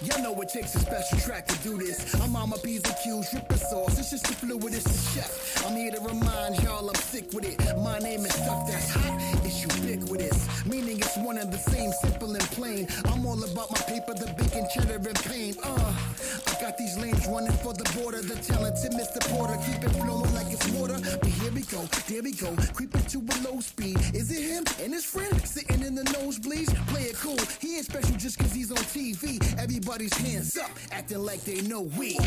Y'all know it takes a special track to do this. I'm on my P's and Q's, dripping sauce. It's just the fluid, it's the chef. I'm here to remind y'all I'm sick with it. My name is stuff that's hot, it's ubiquitous. Meaning it's one and the same, simple and plain. I'm all about my paper, the bacon, cheddar, and pain. I got these lanes running for the border. The talented Mr. Porter, keep it flowing like it's water. But here we go, there we go, creeping to a low speed. Is it him and his friend sitting in the nosebleeds? Play it cool, he ain't special just cause he's on TV. Everybody's hands up, acting like they know we.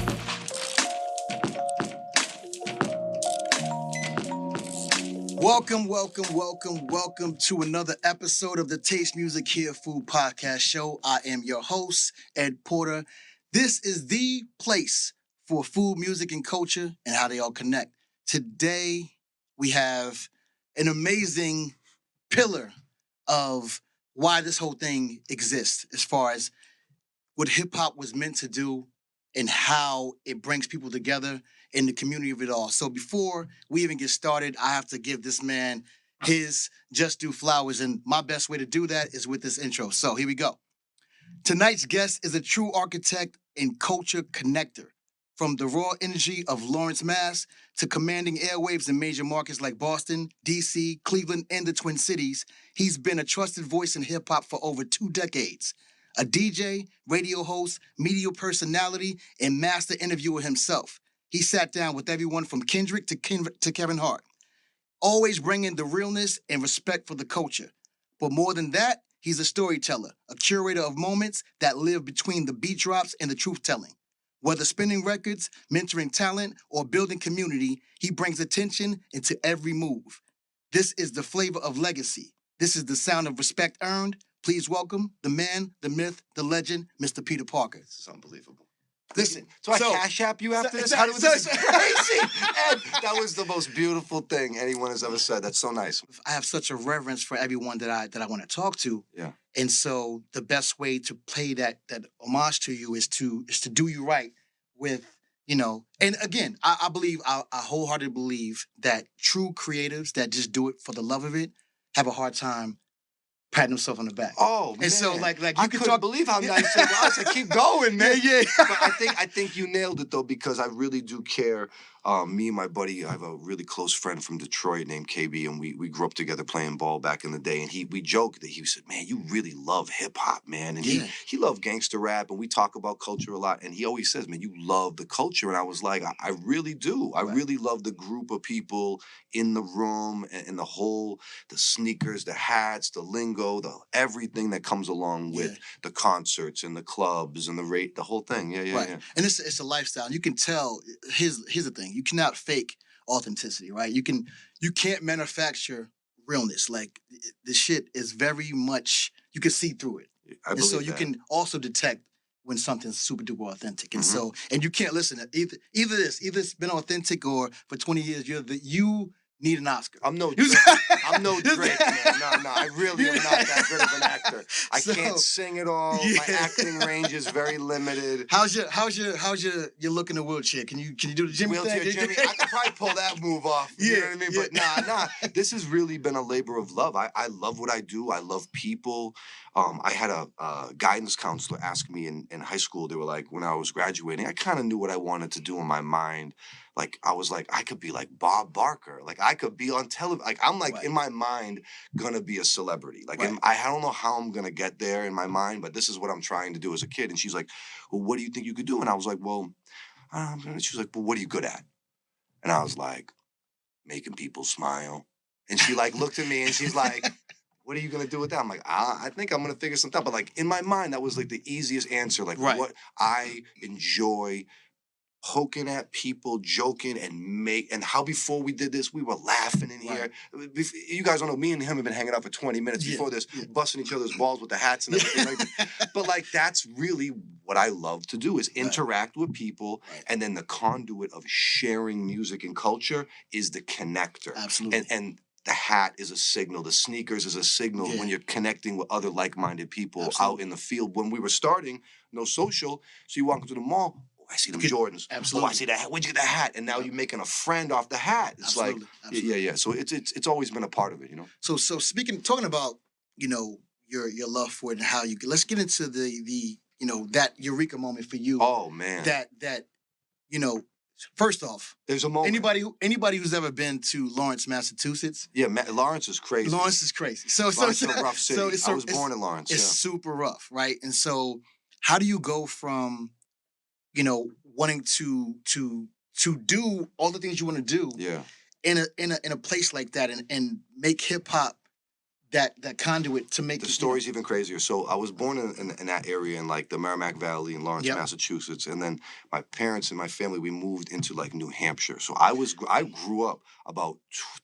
Welcome to another episode of the Taste Music Here Food Podcast Show. I am your host, Ed Porter. This is the place for food, music, and culture and how they all connect. Today, we have an amazing pillar of why this whole thing exists as far as what hip-hop was meant to do and how it brings people together in the community of it all. So before we even get started, I have to give this man his just due flowers, and my best way to do that is with this intro. So here we go. Tonight's guest is a true architect and culture connector. From the raw energy of Lawrence, Mass. to commanding airwaves in major markets like Boston, D.C., Cleveland, and the Twin Cities, he's been a trusted voice in hip-hop for over 2 decades. A DJ, radio host, media personality, and master interviewer himself. He sat down with everyone from Kendrick to Kevin Hart, always bringing the realness and respect for the culture. But more than that, he's a storyteller, a curator of moments that live between the beat drops and the truth-telling. Whether spinning records, mentoring talent, or building community, he brings attention into every move. This is the flavor of legacy. This is the sound of respect earned. Please welcome the man, the myth, the legend, Mr. Peter Parker. This is unbelievable. Listen, so I cash app you after this? How do this is crazy? Ed, that was the most beautiful thing anyone has ever said. That's so nice. I have such a reverence for everyone that I want to talk to. Yeah. And so the best way to pay that homage to you is to do you right with, and again, I wholeheartedly believe that true creatives that just do it for the love of it have a hard time patting himself on the back. Oh, man. And so like you I can couldn't believe how nice it was. I keep going, man. Yeah. But I think you nailed it though, because I really do care. Me and my buddy, I have a really close friend from Detroit named KB, and we grew up together playing ball back in the day. And we joked that he said, "Man, you really love hip hop, man." And he loved gangster rap, and we talk about culture a lot. And he always says, "Man, you love the culture." And I was like, I really do. I really love the group of people in the room and the sneakers, the hats, the lingo, the everything that comes along with the concerts and the clubs and the whole thing. Yeah. And it's a lifestyle. You can tell. Here's the thing. You cannot fake authenticity, right? You can't manufacture realness. Like the shit is very much, you can see through it. And so you can also detect when something's super duper authentic. And so, and you can't listen to either it's been authentic or for 20 years, you need an Oscar. I'm no Drake. I'm no Drake, man. No, I really am not that good of an actor. I can't sing at all. Yeah. My acting range is very limited. How's your look in the wheelchair? Can you do the Jimmy wheelchair thing? Jimmy? I could probably pull that move off. You know what I mean? Yeah. But nah. This has really been a labor of love. I love what I do. I love people. I had a guidance counselor ask me in high school. They were like, when I was graduating, I kind of knew what I wanted to do in my mind. Like, I was like, I could be like Bob Barker. Like, I could be on television. Like, I'm like, in my mind, gonna be a celebrity. Like, I don't know how I'm gonna get there in my mind, but this is what I'm trying to do as a kid. And she's like, well, what do you think you could do? And I was like, well, she was like, well, what are you good at? And I was like, making people smile. And she like looked at me and she's like, what are you gonna do with that? I'm like, I think I'm gonna figure something out. But like, in my mind, that was like the easiest answer. Like, what I enjoy poking at people, joking, and how before we did this, we were laughing in here. You guys don't know, me and him have been hanging out for 20 minutes before this, busting each other's balls with the hats and everything like that. But like, that's really what I love to do, is interact with people, and then the conduit of sharing music and culture is the connector. Absolutely. And the hat is a signal. The sneakers is a signal when you're connecting with other like-minded people out in the field. When we were starting, no social, so you walk into the mall, I see them Jordans. Absolutely. Oh, I see that hat. Where'd you get that hat? And now you're making a friend off the hat. It's like, yeah. So it's always been a part of it, you know. So talking about, your love for it and how let's get into the that eureka moment for you. Oh man. That first off, there's a moment. Anybody who's ever been to Lawrence, Massachusetts. Yeah, Lawrence is crazy. Lawrence is crazy. Lawrence is a rough city. I was born in Lawrence. It's super rough, right? And so, how do you go from, wanting to do all the things you want to do, in a place like that, and make hip hop that conduit to make the story's even crazier. So I was born in that area in like the Merrimack Valley in Lawrence, Massachusetts, and then my parents and my family, we moved into like New Hampshire. So I grew up about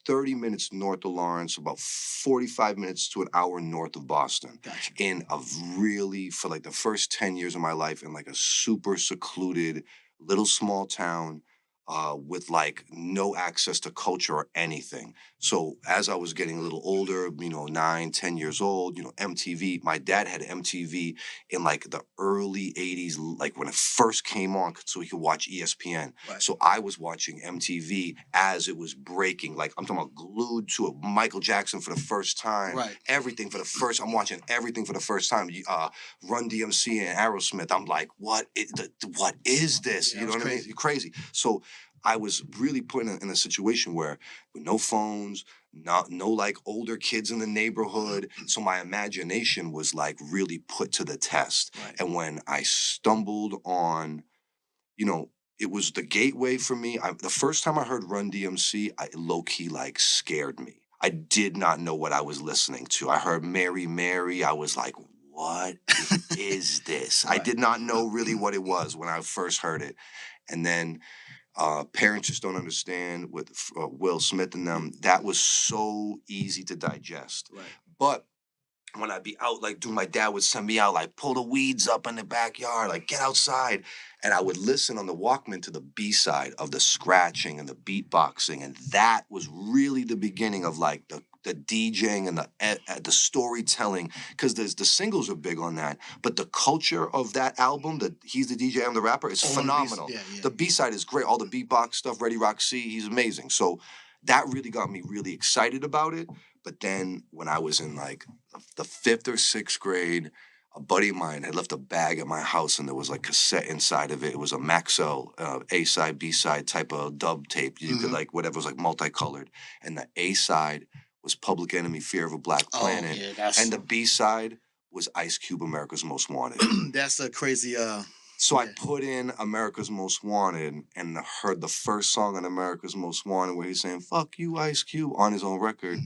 30 minutes north of Lawrence, about 45 minutes to an hour north of Boston. Gotcha. In a really, for like the first 10 years of my life, in like a super secluded little small town. With like no access to culture or anything. So as I was getting a little older, 9, 10 years old, MTV, my dad had MTV in like the early 80s, like when it first came on so he could watch ESPN. Right. So I was watching MTV as it was breaking. Like I'm talking about glued to a Michael Jackson for the first time. Right. Everything for the first, I'm watching everything for the first time. Run DMC and Aerosmith. I'm like, what is this? Yeah, you know what I mean? You're crazy. So I was really put in a situation where with no phones, no like older kids in the neighborhood. So my imagination was like really put to the test. Right. And when I stumbled on, it was the gateway for me. The first time I heard Run DMC, low-key like scared me. I did not know what I was listening to. I heard Mary Mary. I was like, what is this? Right. I did not know really what it was when I first heard it. And then parents just don't understand with Will Smith and them. That was so easy to digest. Right. But when I'd be out, like, my dad would send me out, like, pull the weeds up in the backyard, like, get outside. And I would listen on the Walkman to the B-side of the scratching and the beatboxing. And that was really the beginning of, like, the DJing and the storytelling, because the singles are big on that. But the culture of that album, He's the DJ, I'm the Rapper, is phenomenal. The B-side is great. All the beatbox stuff, Ready Rock C, he's amazing. So that really got me really excited about it. But then when I was in like the 5th or 6th grade, a buddy of mine had left a bag at my house and there was like cassette inside of it. It was a Maxell A-side, B-side type of dub tape. You could like, whatever, it was like multicolored. And the A-side was Public Enemy, Fear of a Black Planet. Oh, yeah, and the B-side was Ice Cube, America's Most Wanted. That's a crazy... So I put in America's Most Wanted and heard the first song on America's Most Wanted where he's saying, fuck you, Ice Cube, on his own record.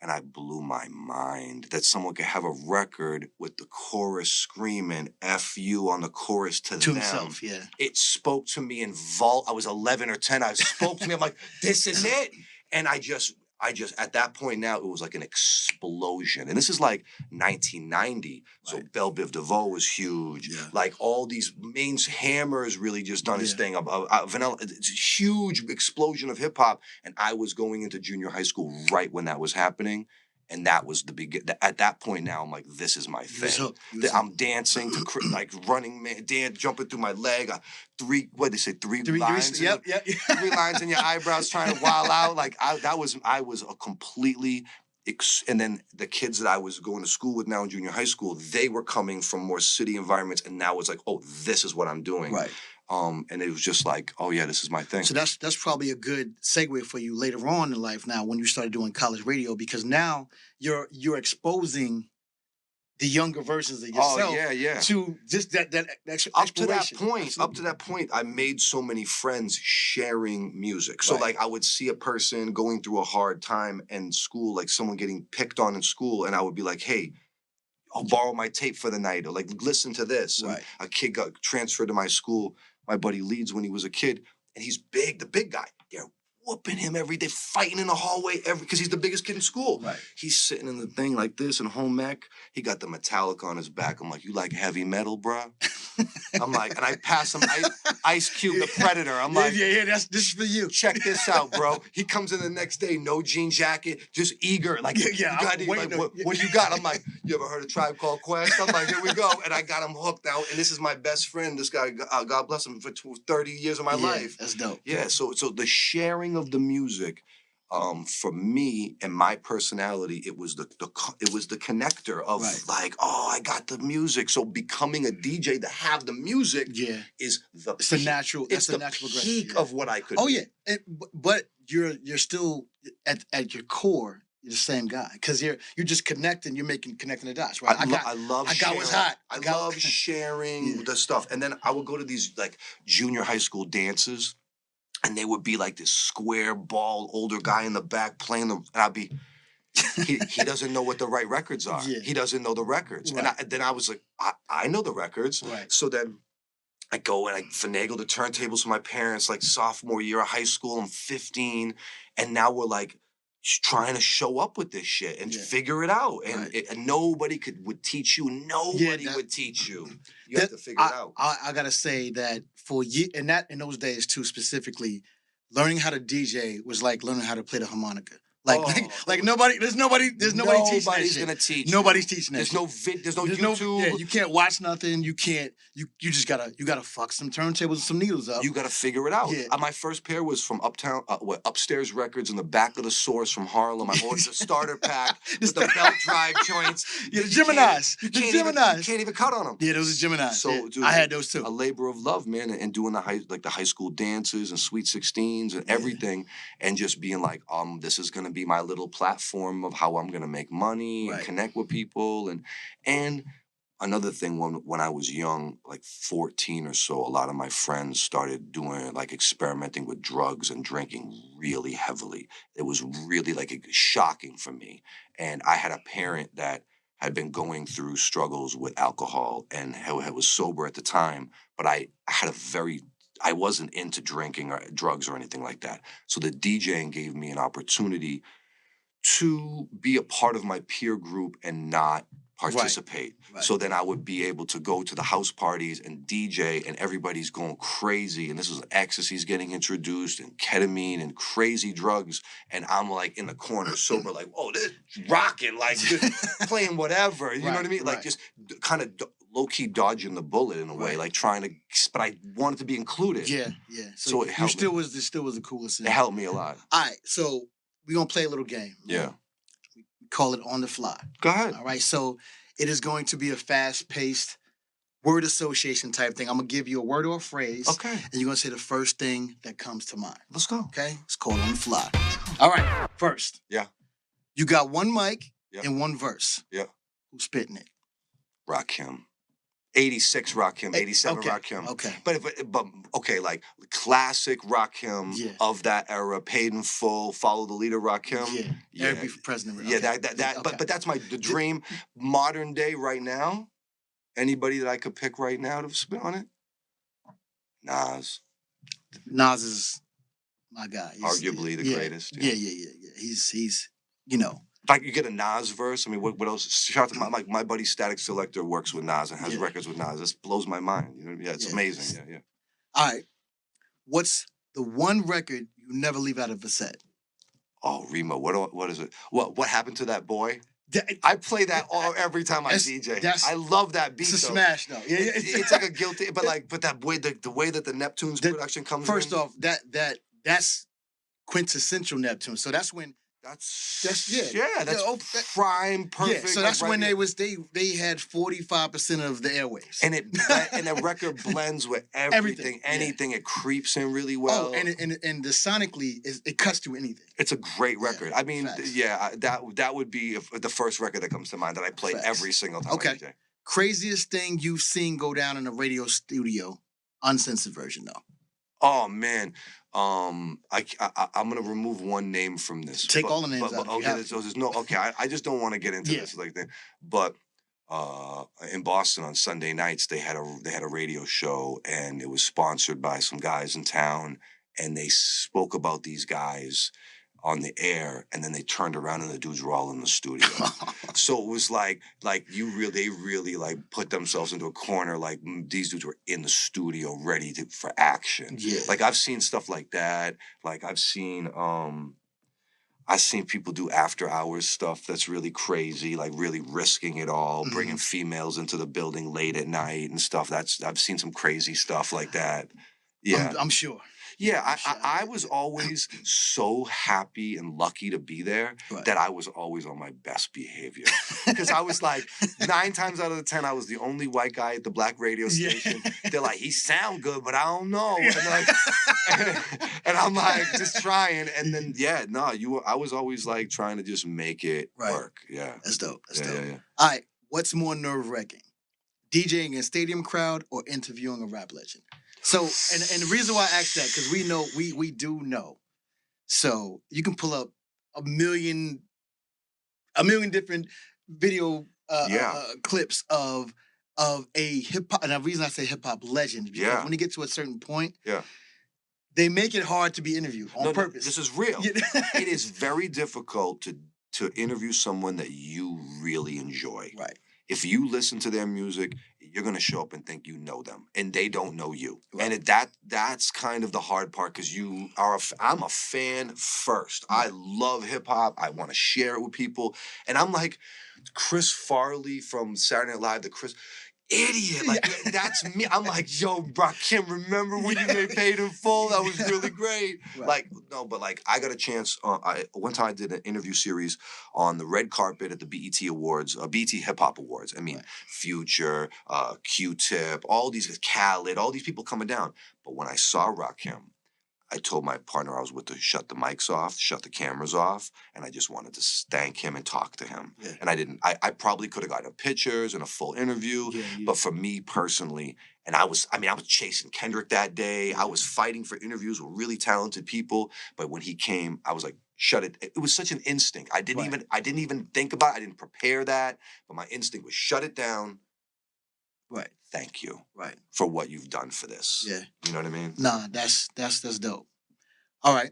And I blew my mind that someone could have a record with the chorus screaming F you on the chorus to them. himself, yeah. It spoke to me in vault. I was 11 or 10. It spoke to me. I'm like, this is it. And I just, at that point now, it was like an explosion. And this is like 1990. So Belle Biv DeVoe was huge. Yeah. Like all these Hammers really just done his thing. Vanilla, it's a huge explosion of hip hop. And I was going into junior high school right when that was happening. And that was the beginning. At that point now, I'm like, this is my thing. I'm dancing to like running, jumping through my leg. Three lines. Yep. 3 lines in your eyebrows, trying to wild out. Like I was a completely. And then the kids that I was going to school with now in junior high school, they were coming from more city environments, and now it's like, oh, this is what I'm doing. Right. And it was just like, oh yeah, this is my thing. So that's probably a good segue for you later on in life now when you started doing college radio, because now you're exposing the younger versions of yourself to just that up to that point, I made so many friends sharing music. So like I would see a person going through a hard time in school, like someone getting picked on in school, and I would be like, hey, I'll borrow my tape for the night, or like listen to this. Right. A kid got transferred to my school, my buddy Leeds, when he was a kid, and he's big, the big guy. They're whooping him every day, fighting in the hallway because he's the biggest kid in school. Right. He's sitting in the thing like this in home ec. He got the Metallica on his back. I'm like, you like heavy metal, bro? I'm like, and I pass him Ice Cube, the Predator. I'm like, this is for you. Check this out, bro. He comes in the next day, no jean jacket, just eager. Like, what you got? I'm like, you ever heard of Tribe Called Quest? I'm like, here we go. And I got him hooked now. And this is my best friend. This guy, God bless him, for 30 years of my life. That's dope. Yeah, so the sharing of the music For me and my personality, it was the connector of like, oh, I got the music. So becoming a DJ to have the music is it's the natural. It's the natural peak peak of what I could. Oh be. yeah, but you're still at your core. You're the same guy because you're just connecting. You're connecting the dots, right? I love. I got what's hot. I love sharing the stuff, and then I would go to these like junior high school dances. And they would be like this square, bald, older guy in the back playing them. And I'd be, he doesn't know what the right records are. He doesn't know the records. Right. And then I was like, I know the records. Right. So then I go and I finagle the turntables for my parents, like sophomore year of high school. I'm 15. And now we're like trying to show up with this shit and figure it out. And, and nobody would teach you. Nobody would teach you. You have to figure it out. I gotta say that for in those days too, specifically, learning how to DJ was like learning how to play the harmonica. Like nobody, there's nobody teaching that shit. Gonna teach. Nobody's teaching that. There's no there's no YouTube. You can't watch nothing. You can't. You just gotta fuck some turntables and some needles up. You gotta figure it out. My first pair was from Upstairs Records in the back of the Source from Harlem. I ordered the starter pack with the belt drive joints. Yeah, the Geminis. You can't even cut on them. Yeah, those are Geminis. So dude, I had those too. A labor of love, man, and doing the high school dances and Sweet 16s and everything, and just being like, this is gonna be my little platform of how I'm gonna make money and connect with people. And another thing, when I was young, like 14 or so, a lot of my friends started doing like experimenting with drugs and drinking really heavily. It was really like shocking for me. And I had a parent that had been going through struggles with alcohol and was sober at the time, but I wasn't into drinking or drugs or anything like that. So the DJing gave me an opportunity to be a part of my peer group and not participate. Right. So then I would be able to go to the house parties and DJ, and everybody's going crazy. And this is ecstasy's getting introduced and ketamine and crazy drugs. And I'm like in the corner sober, like, oh, this is rocking, like just playing whatever. You know what I mean? Like just kind of low-key dodging the bullet in a way, like trying to, but I wanted to be included. Yeah. So it helped still was the coolest thing. It helped me a lot. All right, so we're going to play a little game. Yeah. We call it On the Fly. Go ahead. All right, so it is going to be a fast-paced word association type thing. I'm going to give you a word or a phrase. Okay. And you're going to say the first thing that comes to mind. Let's go. Okay? It's called On the Fly. All right, first. Yeah. You got one mic and one verse. Yeah. Who's spitting it? Rakim. 86 Rakim, 87 Rakim. Okay. But okay, like classic Rakim of that era, Paid in Full, Follow the Leader Rakim. Yeah. Every president. Okay. Yeah, that but that's the dream. Modern day right now, anybody that I could pick right now to spit on it? Nas. Nas is my guy. Arguably the greatest. Yeah. He's Like you get a Nas verse. I mean, what else? Shout out to my buddy Static Selector works with Nas and has records with Nas. This blows my mind. You know, it's amazing. Yeah. All right. What's the one record you never leave out of a set? Oh, Remo. What is it? What happened to that boy? I play that every time I DJ. I love that beat. It's a smash, though. Yeah, it's like a guilty, but that way, the way that the Neptunes production comes. First off, that's quintessential Neptune. So that's when. That's prime, perfect. Yeah, so that's when they had 45% of the airwaves, and the record blends with everything. Anything it creeps in really well. Oh, and the sonically it cuts through anything. It's a great record. I mean, that would be the first record that comes to mind that I play every single time. Okay. I DJ. Craziest thing you've seen go down in a radio studio, uncensored version though. Oh man. I'm gonna remove one name from this. Take all the names out. Okay, there's no. Okay, I just don't want to get into this like that. But in Boston on Sunday nights, they had a radio show, and it was sponsored by some guys in town, and they spoke about these guys on the air, and then they turned around and the dudes were all in the studio. So it was like they really like put themselves into a corner. Like these dudes were in the studio ready for action. Yeah. Like I've seen stuff like that. Like I've seen people do after hours stuff that's really crazy, like really risking it all, bringing females into the building late at night and stuff. I've seen some crazy stuff like that. Yeah, I'm sure. Yeah, Shout I out. was always so happy and lucky to be there Right. that I was always on my best behavior. Because I was like, 9 times out of the 10, I was the only white guy at the black radio station. They're like, he sound good, but I don't know. And, like, and I'm like, just trying. And then, I was always like trying to just make it work. Yeah. That's dope. That's dope. Yeah. All right. What's more nerve-wracking? DJing in a stadium crowd or interviewing a rap legend? So, and the reason why I asked that, because we do know. So you can pull up a million different video clips of a hip hop. And the reason I say hip hop legend, because when you get to a certain point, they make it hard to be interviewed on purpose. This is real. It is very difficult to interview someone that you really enjoy. Right. If you listen to their music, you're gonna show up and think you know them, and they don't know you. Right. And that's kind of the hard part, because I'm a fan first. I love hip hop. I want to share it with people, and I'm like Chris Farley from Saturday Night Live. Idiot, like that's me. I'm like, yo, Rakim, remember when you made Paid in Full? That was really great. Right. Like, no, but like I got a chance. One time I did an interview series on the red carpet at the BET Awards, BET Hip Hop Awards. I mean, Future, Q-Tip, all these, Khaled, all these people coming down. But when I saw Rakim, I told my partner I was with to shut the mics off, shut the cameras off, and I just wanted to thank him and talk to him. Yeah. And I didn't. I probably could have gotten pictures and a full interview, but for me personally, and I was chasing Kendrick that day. I was fighting for interviews with really talented people, but when he came, I was like, shut it. It was such an instinct. I didn't even think about it. I didn't prepare that, but my instinct was shut it down. Right. Thank you. Right. For what you've done for this. Yeah. You know what I mean? Nah, that's dope. All right.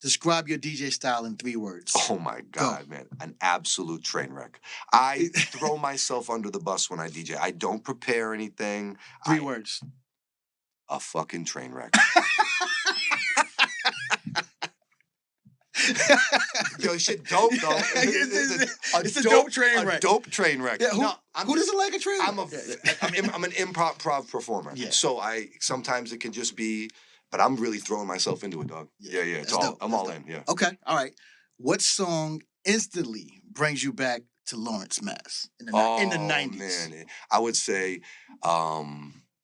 Describe your DJ style in 3 words. Oh my God, man. An absolute train wreck. I throw myself under the bus when I DJ. I don't prepare anything. 3 words. A fucking train wreck. Yo, shit dope, though. It's a dope train wreck. A dope train wreck. Yeah, who doesn't like a train wreck? I'm an improv performer. Yeah. So sometimes it can just be, but I'm really throwing myself into it, dog. Yeah. I'm all in. Yeah. Okay. All right. What song instantly brings you back to Lawrence, Mass in the 90s? Man, I would say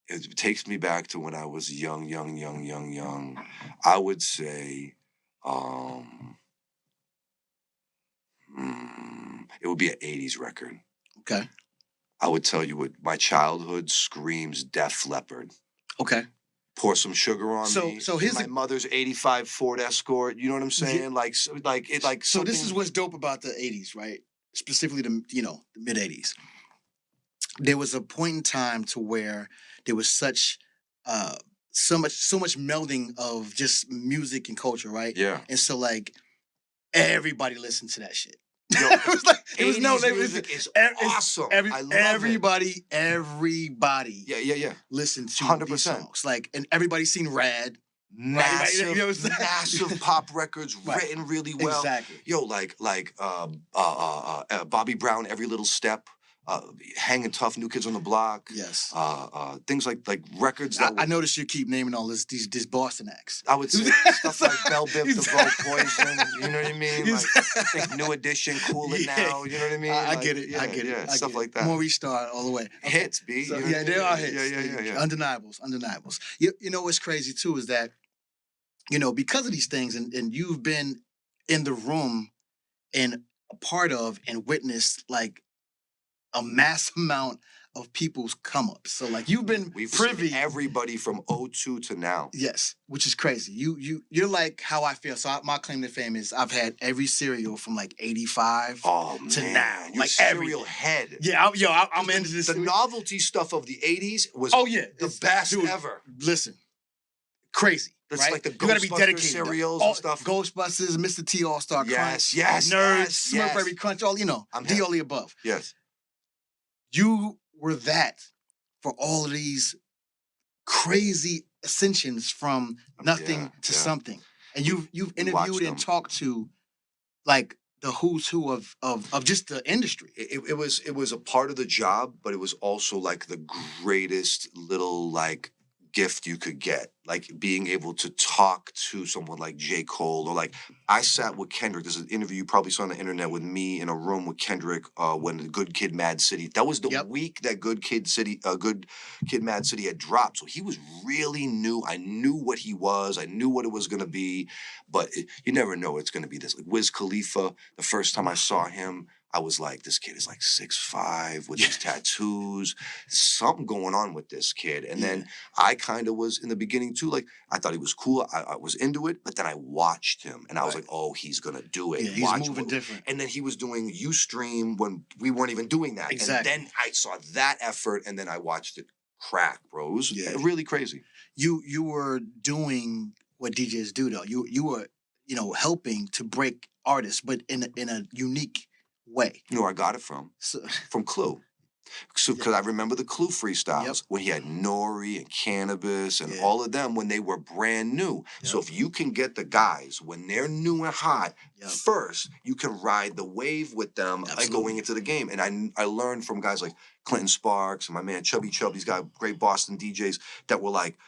it takes me back to when I was young. I would say it would be an 80s record. Okay. I would tell you what my childhood screams Def Leppard. Okay. Pour Some Sugar on Me. So here's my mother's 85 Ford Escort. You know what I'm saying? Yeah. So this is what's dope about the 80s, right? Specifically the mid 80s. There was a point in time to where there was so much melding of just music and culture, right? Yeah. And so like everybody listened to that shit. Yo, music is awesome. I love everybody. Yeah. Listened to 100%. these songs. Like, and everybody's seen Rad. Massive, massive pop records written really well. Exactly. Yo, like Bobby Brown, Every Little Step. Hanging Tough, New Kids on the Block. Yes. Things like recordes that I noticed you keep naming all these Boston acts. I would say stuff like Bell Biv DeVoe, Poison. You know what I mean? Like, I think New Edition, Cool It Now. You know what I mean? I get it. Yeah, stuff like that. Maurice Starr all the way. Okay. Hits, B. So, you know they are hits. Yeah. Undeniables. You know what's crazy too is that, because of these things, and you've been in the room and a part of and witnessed like a mass amount of people's come ups. So like you've been privy. Seen everybody from 02 to now. Yes, which is crazy. You're like how I feel. So my claim to fame is I've had every cereal from like 85 to now. You're like cereal head. Yeah, I'm into this. The novelty stuff of the 80s was the best ever. Listen, crazy. That's right? like the you gotta be dedicated cereals and stuff. Ghostbusters, Mr. T All-Star Crunch. Yes. Nerds, Smurfberry Crunch, all D all the above. Yes. You were that for all of these crazy ascensions from nothing to something. And you've interviewed and talked to like the who's who of just the industry. It was a part of the job, but it was also like the greatest little like gift you could get, like being able to talk to someone like J. Cole, or like I sat with Kendrick. There's an interview you probably saw on the internet with me in a room with Kendrick when the Good Kid, Mad City. That was the week that Good Kid Mad City had dropped. So he was really new. I knew what he was. I knew what it was going to be, but you never know it's going to be this. Like Wiz Khalifa, the first time I saw him, I was like, this kid is like 6'5" with these tattoos. Something going on with this kid. And then I kind of was in the beginning too, like I thought he was cool. I was into it, but then I watched him and I was like, oh, he's gonna do it. Yeah, he's moving different. And then he was doing Ustream when we weren't even doing that. Exactly. And then I saw that effort, and then I watched it crack, bro. It was really crazy. You were doing what DJs do though. You were, helping to break artists, but in a unique way. You know where I got it from? From Clue. So, because I remember the Clue freestyles when he had Nori and Cannabis and all of them when they were brand new. So if you can get the guys when they're new and hot first, you can ride the wave with them going into the game. And I learned from guys like Clinton Sparks and my man Chubby Chub, these guys, great Boston DJs that were like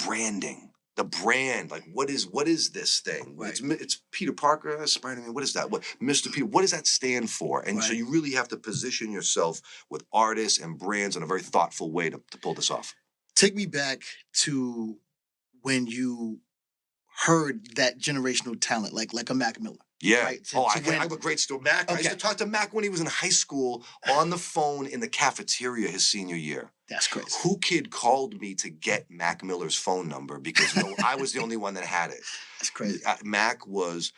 branding. The brand, like what is this thing? Right. It's Peter Parker, Spider-Man. What is that? What Mr.Peter? What does that stand for? And so you really have to position yourself with artists and brands in a very thoughtful way to pull this off. Take me back to when you heard that generational talent, like a Mac Miller. Yeah. Right? I have a great story. Mac. Okay. I used to talk to Mac when he was in high school on the phone in the cafeteria his senior year. That's crazy. Who kid called me to get Mac Miller's phone number because I was the only one that had it. That's crazy. Mac was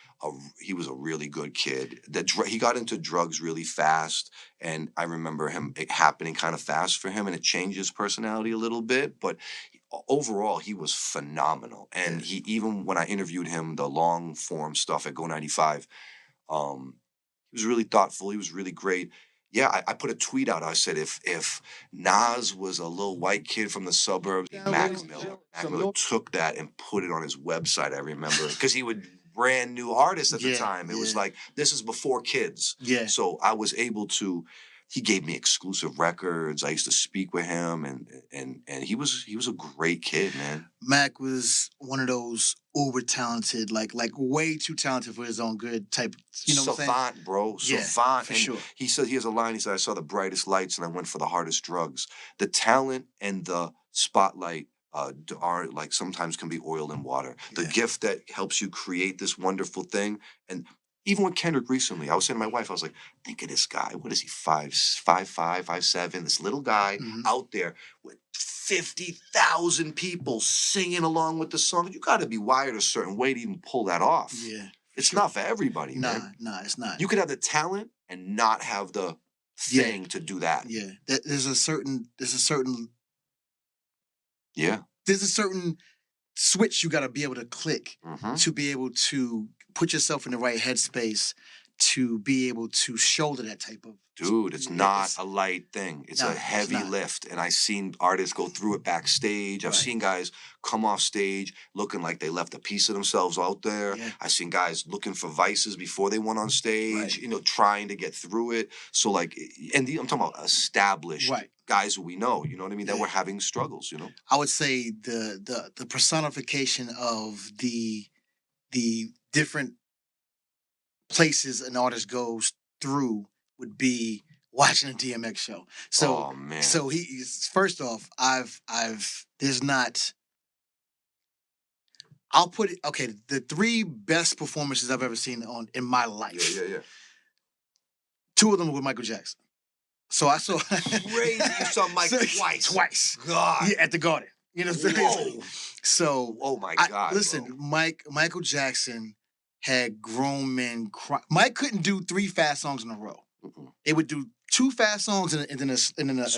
he was a really good kid. He got into drugs really fast, and I remember it happening kind of fast for him, and it changed his personality a little bit. But overall, he was phenomenal. And he, even when I interviewed him, the long form stuff at Go 95, he was really thoughtful. He was really great. Yeah, I put a tweet out. I said, if Nas was a little white kid from the suburbs, Mac Miller took that and put it on his website, I remember. Because he would brand new artists at the time. It was like, this is before kids. Yeah. So I was able to, he gave me exclusive records. I used to speak with him, and he was a great kid, man. Mac was one of those uber talented, like way too talented for his own good type. You know what I'm saying? Savant, bro. Yeah, Savant. for sure. He said, he has a line. He said, I saw the brightest lights and I went for the hardest drugs. The talent and the spotlight are like sometimes can be oil and water. The gift that helps you create this wonderful thing. And even with Kendrick recently, I was saying to my wife, I was like, think of this guy. What is he, 5'5", 5'7", this little guy out there with 50,000 people singing along with the song. You got to be wired a certain way to even pull that off. Yeah. It's not for everybody, man. Nah, it's not. You could have the talent and not have the thing to do that. Yeah. There's a certain switch you got to be able to click to be able to put yourself in the right headspace to be able to shoulder that type of... Dude, it's not a light thing. It's a heavy lift. And I've seen artists go through it backstage. I've seen guys come off stage looking like they left a piece of themselves out there. Yeah. I've seen guys looking for vices before they went on stage, trying to get through it. So like, and I'm talking about established guys who we know, you know what I mean, that were having struggles, I would say the personification of the different places an artist goes through would be watching a DMX show. So, so he's first off, I'll put it, the 3 best performances I've ever seen in my life. Yeah. 2 of them were with Michael Jackson. So I saw... Crazy, you saw Mike twice. Twice. God. Yeah, at the Garden. You know what I'm saying? So... Oh my God, listen, bro. Michael Jackson had grown men cry. Mike couldn't do 3 fast songs in a row. They would do 2 fast songs and then a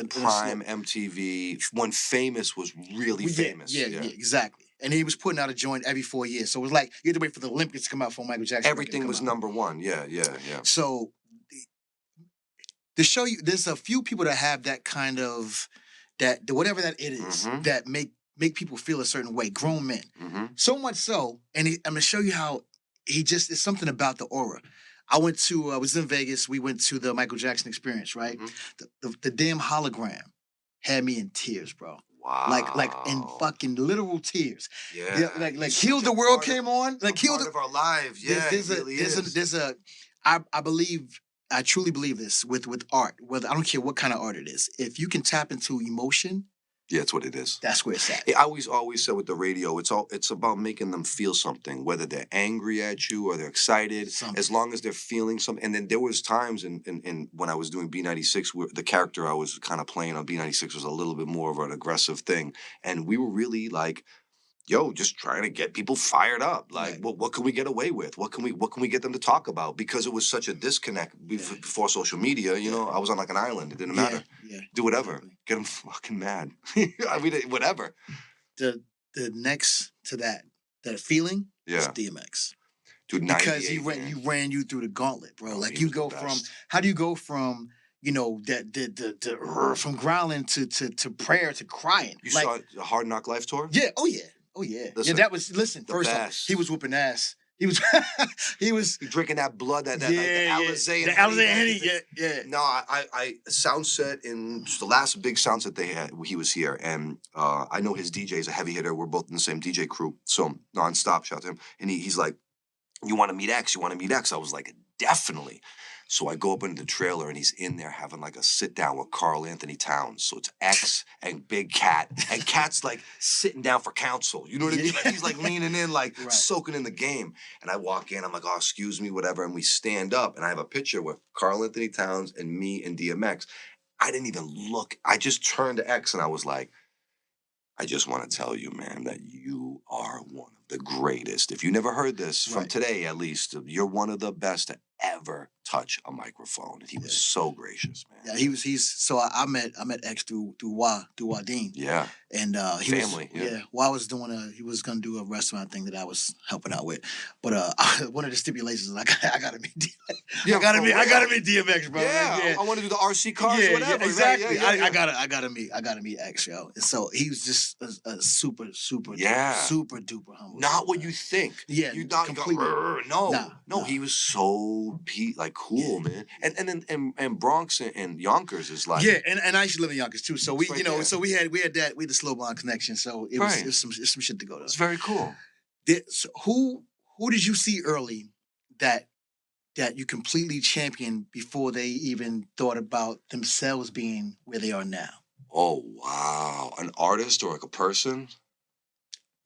Prime MTV when Famous was really famous. Yeah, exactly. And he was putting out a joint every 4 years. So it was like you had to wait for the Olympics to come out for Michael Jackson. Everything was number 1. Yeah. So to show you, there's a few people that have that kind of whatever that it is that make people feel a certain way. Grown men, so much so, and I'm gonna show you how. It's something about the aura. I was in Vegas. We went to the Michael Jackson Experience, right? The damn hologram had me in tears, bro. Wow. Like in fucking literal tears. Yeah. Like He's Heal such a the World part of- came on. Like Heal part the of our lives. Yeah, there's it really is. there's a I believe I truly believe this with art. Whether I don't care what kind of art it is. If you can tap into emotion, Yeah, that's what it is. that's where it's at. I always said with the radio, it's about making them feel something, whether they're angry at you or they're excited, Something. as long as they're feeling something. And then there was times in when I was doing B96 where the character I was kind of playing on B96 was a little bit more of an aggressive thing. And we were really like, yo, just trying to get people fired up. Like, Right. what can we get away with? What can we get them to talk about? Because it was such a disconnect before social media. You know, I was on like an island. It didn't matter. Yeah. Do whatever. Exactly. Get them fucking mad. I mean, whatever. The next to that feeling is Yeah. DMX. Dude, Because 98, man. he ran you through the gauntlet, bro. Oh, Like he you was the go from best. how do you go from from growling to prayer to crying? You like, saw the Hard Knock Life tour? yeah, oh yeah, oh yeah. Listen, yeah, that was the first off, best. he was whooping ass. He was he was You drinking that blood, that like the yeah. Alizé The and Henny, Alizé and Henny, that- yeah. No, I sound set in just the last big sound set they had. He was here, and I know his DJ is a heavy hitter. We're both in the same DJ crew, so nonstop. Shout to him, and he's like, "You want to meet X? You want to meet X?" I was like, "Definitely." So I go up into the trailer, and he's in there having like a sit down with Carl Anthony Towns. So it's X and Big Cat, and Cat's like sitting down for counsel. You know what I mean? Like he's like leaning in, like Right. soaking in the game. And I walk in, I'm like, "Oh, excuse me, whatever." And we stand up, and I have a picture with Carl Anthony Towns and me and DMX. I didn't even look. I just turned to X, and I was like, "I just want to tell you, man, that you are one of the greatest. If you never heard this from Right. today, at least, you're one of the best to ever touch a microphone." And he was so gracious, man. Yeah, he's so I met X through Wadeen. Yeah. And he Family, was yeah. while I was doing he was gonna do a restaurant thing that I was helping out with. But one of the stipulations is I gotta meet Yeah, I gotta for meet real. DMX, bro. Yeah, Like, I want to do the RC cars, yeah, whatever. right? exactly. Yeah, yeah. I gotta meet X, yo. And so he was just a super Yeah. super duper humble. Not what man. you think. Yeah, You not go, completely. no. Nah, no, nah. he was so like cool, man. And Bronx and Yonkers is like, Yeah, and I used to live in Yonkers too. So we, It's right there. so we had the slow bond connection. So it Right. was some shit to go to. it's very cool. So who did you see early that you completely championed before they even thought about themselves being where they are now? Oh, wow. An artist or like a person?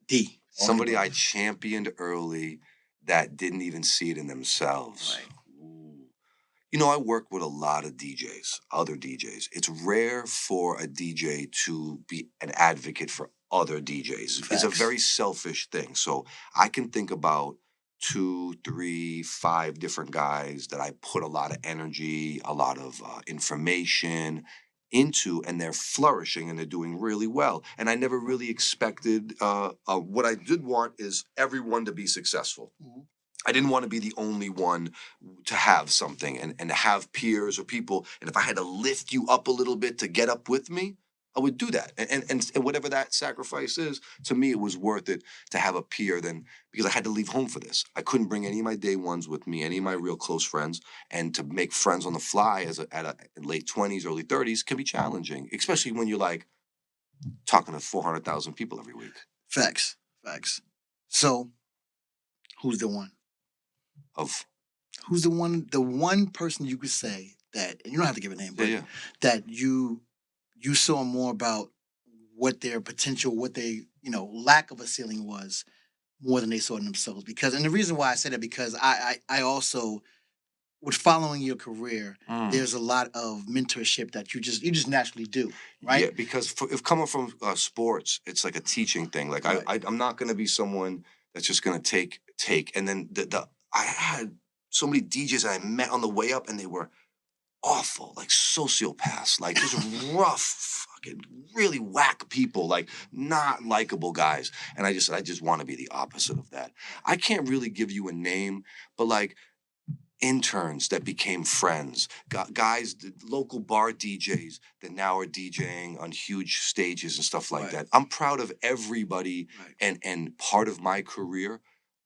D. Somebody I championed early that didn't even see it in themselves. Right. Ooh. You know, I work with a lot of DJs, other DJs. It's rare for a DJ to be an advocate for other DJs. It's a Facts. very selfish thing. So I can think about 2, 3, 5 different guys that I put a lot of energy, a lot of information into, and they're flourishing and they're doing really well. And I never really expected, what I did want is everyone to be successful. Mhm. I didn't want to be the only one to have something and to have peers or people. And if I had to lift you up a little bit to get up with me, I would do that. And whatever that sacrifice is, to me, it was worth it to have a peer then, because I had to leave home for this. I couldn't bring any of my day ones with me, any of my real close friends. And to make friends on the fly at late 20s, early 30s can be challenging, especially when you're like talking to 400,000 people every week. Facts. So who's the one? Who's the one person you could say that, and you don't have to give a name, but that you saw more about what their potential, what they, lack of a ceiling was more than they saw in themselves. Because, and the reason why I say that, because I also, with following your career, there's a lot of mentorship that you just naturally do, right? Yeah, because if coming from sports, it's like a teaching thing. Like Right. I'm not going to be someone that's just going to take. And then I had so many DJs I met on the way up, and they were awful, like sociopaths, like just rough, fucking really whack people, like not likable guys. And I just want to be the opposite of that. I can't really give you a name, but like interns that became friends, guys, local bar DJs that now are DJing on huge stages and stuff like Right. that. I'm proud of everybody, Right. and part of my career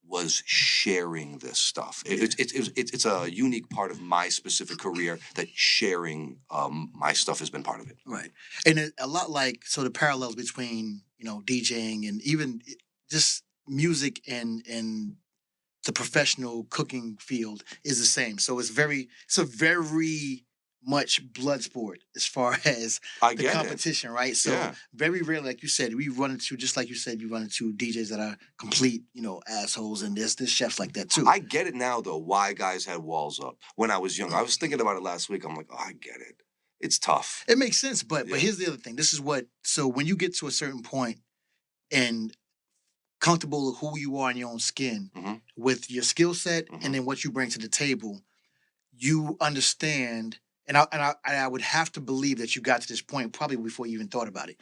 was sharing this stuff. It's a unique part of my specific career that sharing my stuff has been part of it. Right. And a lot like, so the parallels between, DJing and even just music and the professional cooking field is the same. So it's a very much blood sport as far as I the get it. competition, right? So Yeah. very rarely, like you said, we run into, just like you said, you run into DJs that are complete, assholes, and there's chefs like that too. I get it now though, why guys had walls up when I was younger. I was thinking about it last week. I'm like, oh, I get it. It's tough. It makes sense, but Yeah. here's the other thing. So when you get to a certain point and comfortable with who you are in your own skin, Mhm. with your skill set Mhm. and then what you bring to the table, you understand. And I would have to believe that you got to this point probably before you even thought about it.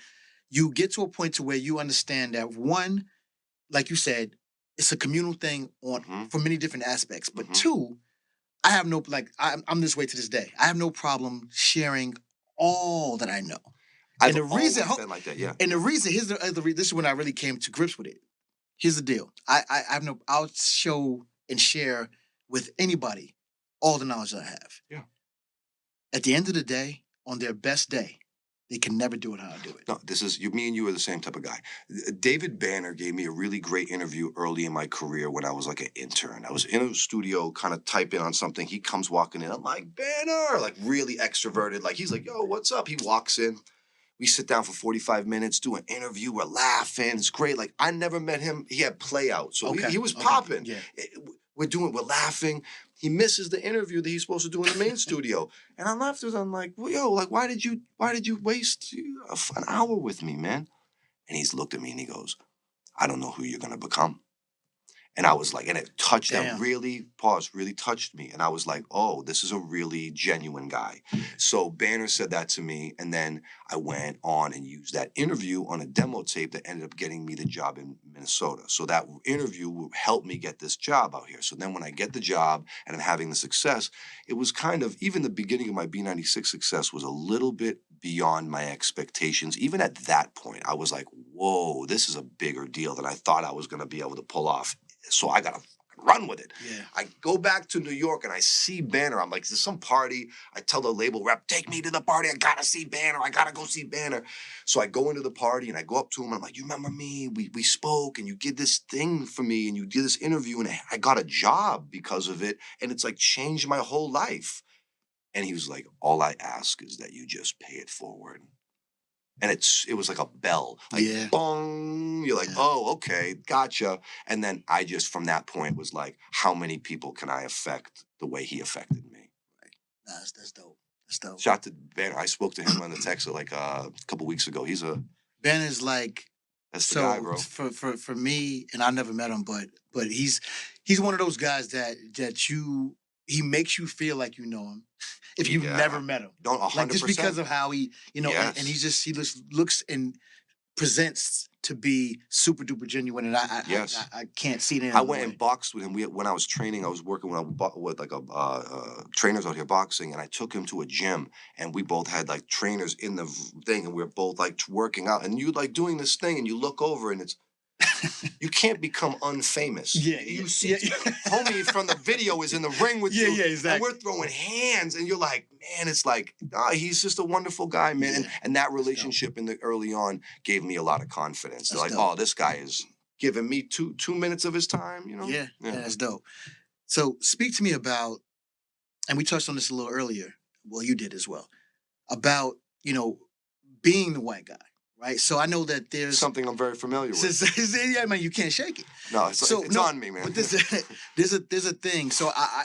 You get to a point to where you understand that, one, like you said, it's a communal thing Mhm. for many different aspects. But Mhm. two, I have no, like, I'm this way to this day. I have no problem sharing all that I know. I've And the reason, always been like that, yeah. and the reason, here's the other reason. This is when I really came to grips with it. Here's the deal. I'll show and share with anybody all the knowledge that I have. Yeah. At the end of the day, on their best day, they can never do it how I do it. No, me and you are the same type of guy. David Banner gave me a really great interview early in my career when I was like an intern. I was in a studio kind of typing on something. He comes walking in. I'm like, Banner, like really extroverted. Like he's like, yo, what's up? He walks in. We sit down for 45 minutes, do an interview. We're laughing. It's great. Like I never met him. He had play out. So he was popping. Yeah. We're laughing. He misses the interview that he's supposed to do in the main studio. And I'm afterwards, I'm like, well, yo, like, why did you waste an hour with me, man? And he's looked at me and he goes, I don't know who you're going to become. And I was like, and it touched, Damn. that really touched me. And I was like, oh, this is a really genuine guy. So Banner said that to me. And then I went on and used that interview on a demo tape that ended up getting me the job in Minnesota. So that interview helped me get this job out here. So then when I get the job and I'm having the success, it was kind of, even the beginning of my B96 success was a little bit beyond my expectations. Even at that point, I was like, whoa, this is a bigger deal than I thought I was going to be able to pull off. So I got to run with it. Yeah. I go back to New York and I see Banner. I'm like, is there some party? I tell the label rep, take me to the party. I got to see Banner. I got to go see Banner. So I go into the party and I go up to him and I'm like, you remember me? We spoke and you did this thing for me and you did this interview and I got a job because of it. And it's like changed my whole life. And he was like, all I ask is that you just pay it forward. And it was like a bell, like Yeah. bong. You're like, Yeah. oh, okay, gotcha. And then I just, from that point, was like, how many people can I affect the way he affected me? Nah, that's dope. That's dope. Shout to Banner. I spoke to him on the text like a couple weeks ago. Banner's like, that's the guy, bro. For me, and I never met him, but he's one of those guys that he makes you feel like you know him if you've never met him. Don't 100%. Like just because of how he, Yes. and he just looks and presents to be super duper genuine, and I can't see it. I went and boxed with him. When I was training, I was working with like trainers out here boxing, and I took him to a gym, and we both had like trainers in the thing, and we were both like working out, and you like doing this thing, and you look over, and it's you can't become unfamous. Yeah, you see, homie from the video is in the ring with you. Yeah, exactly. And we're throwing hands, and you're like, man, it's like, he's just a wonderful guy, man. Yeah. And that relationship early on gave me a lot of confidence. They're like, dope. oh, this guy is giving me two minutes of his time, you know? Yeah, that's dope. So speak to me about, and we touched on this a little earlier. Well, you did as well, about being the white guy. Right, so I know that there's something I'm very familiar with. Yeah, man, you can't shake it. No, it's on me, man. But there's a thing. So I,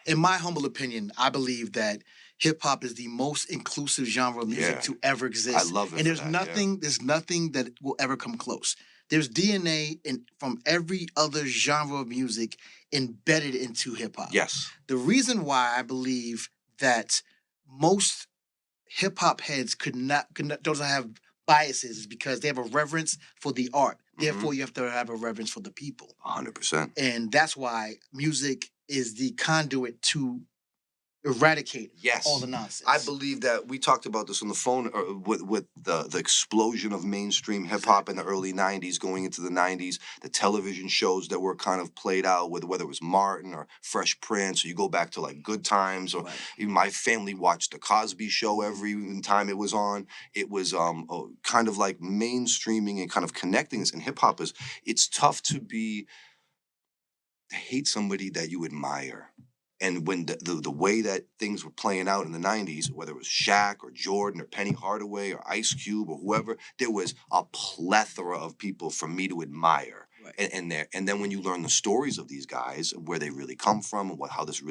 in my humble opinion, I believe that hip hop is the most inclusive genre of music to ever exist. I love it. And there's nothing that will ever come close. There's DNA from every other genre of music embedded into hip hop. Yes. The reason why I believe that most hip hop heads doesn't have biases is because they have a reverence for the art. Therefore, you have to have a reverence for the people. 100%. And that's why music is the conduit to eradicate Yes. all the nonsense. I believe that we talked about this on the phone with the explosion of mainstream hip hop in the early 90s, going into the 90s, the television shows that were kind of played out, whether it was Martin or Fresh Prince, or you go back to like Good Times, or even my family watched the Cosby Show every time it was on. It was kind of like mainstreaming and kind of connecting us. And hip hop it's tough to hate somebody that you admire. And when the way that things were playing out in the 90s, whether it was Shaq or Jordan or Penny Hardaway or Ice Cube or whoever, there was a plethora of people for me to admire. Right. And then when you learn the stories of these guys, where they really come from, and how this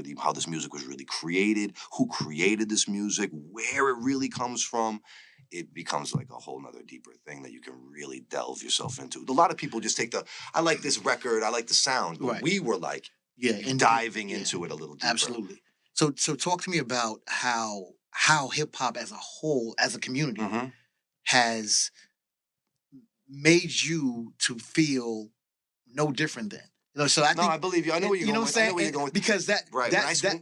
music was really created, who created this music, where it really comes from, it becomes like a whole nother deeper thing that you can really delve yourself into. A lot of people just take I like this record, I like the sound, but we were like, diving into it a little deeper. Absolutely. So talk to me about how hip hop as a whole, as a community, has made you to feel no different than. So I think, I believe you. I know where you're going. I know where you're going because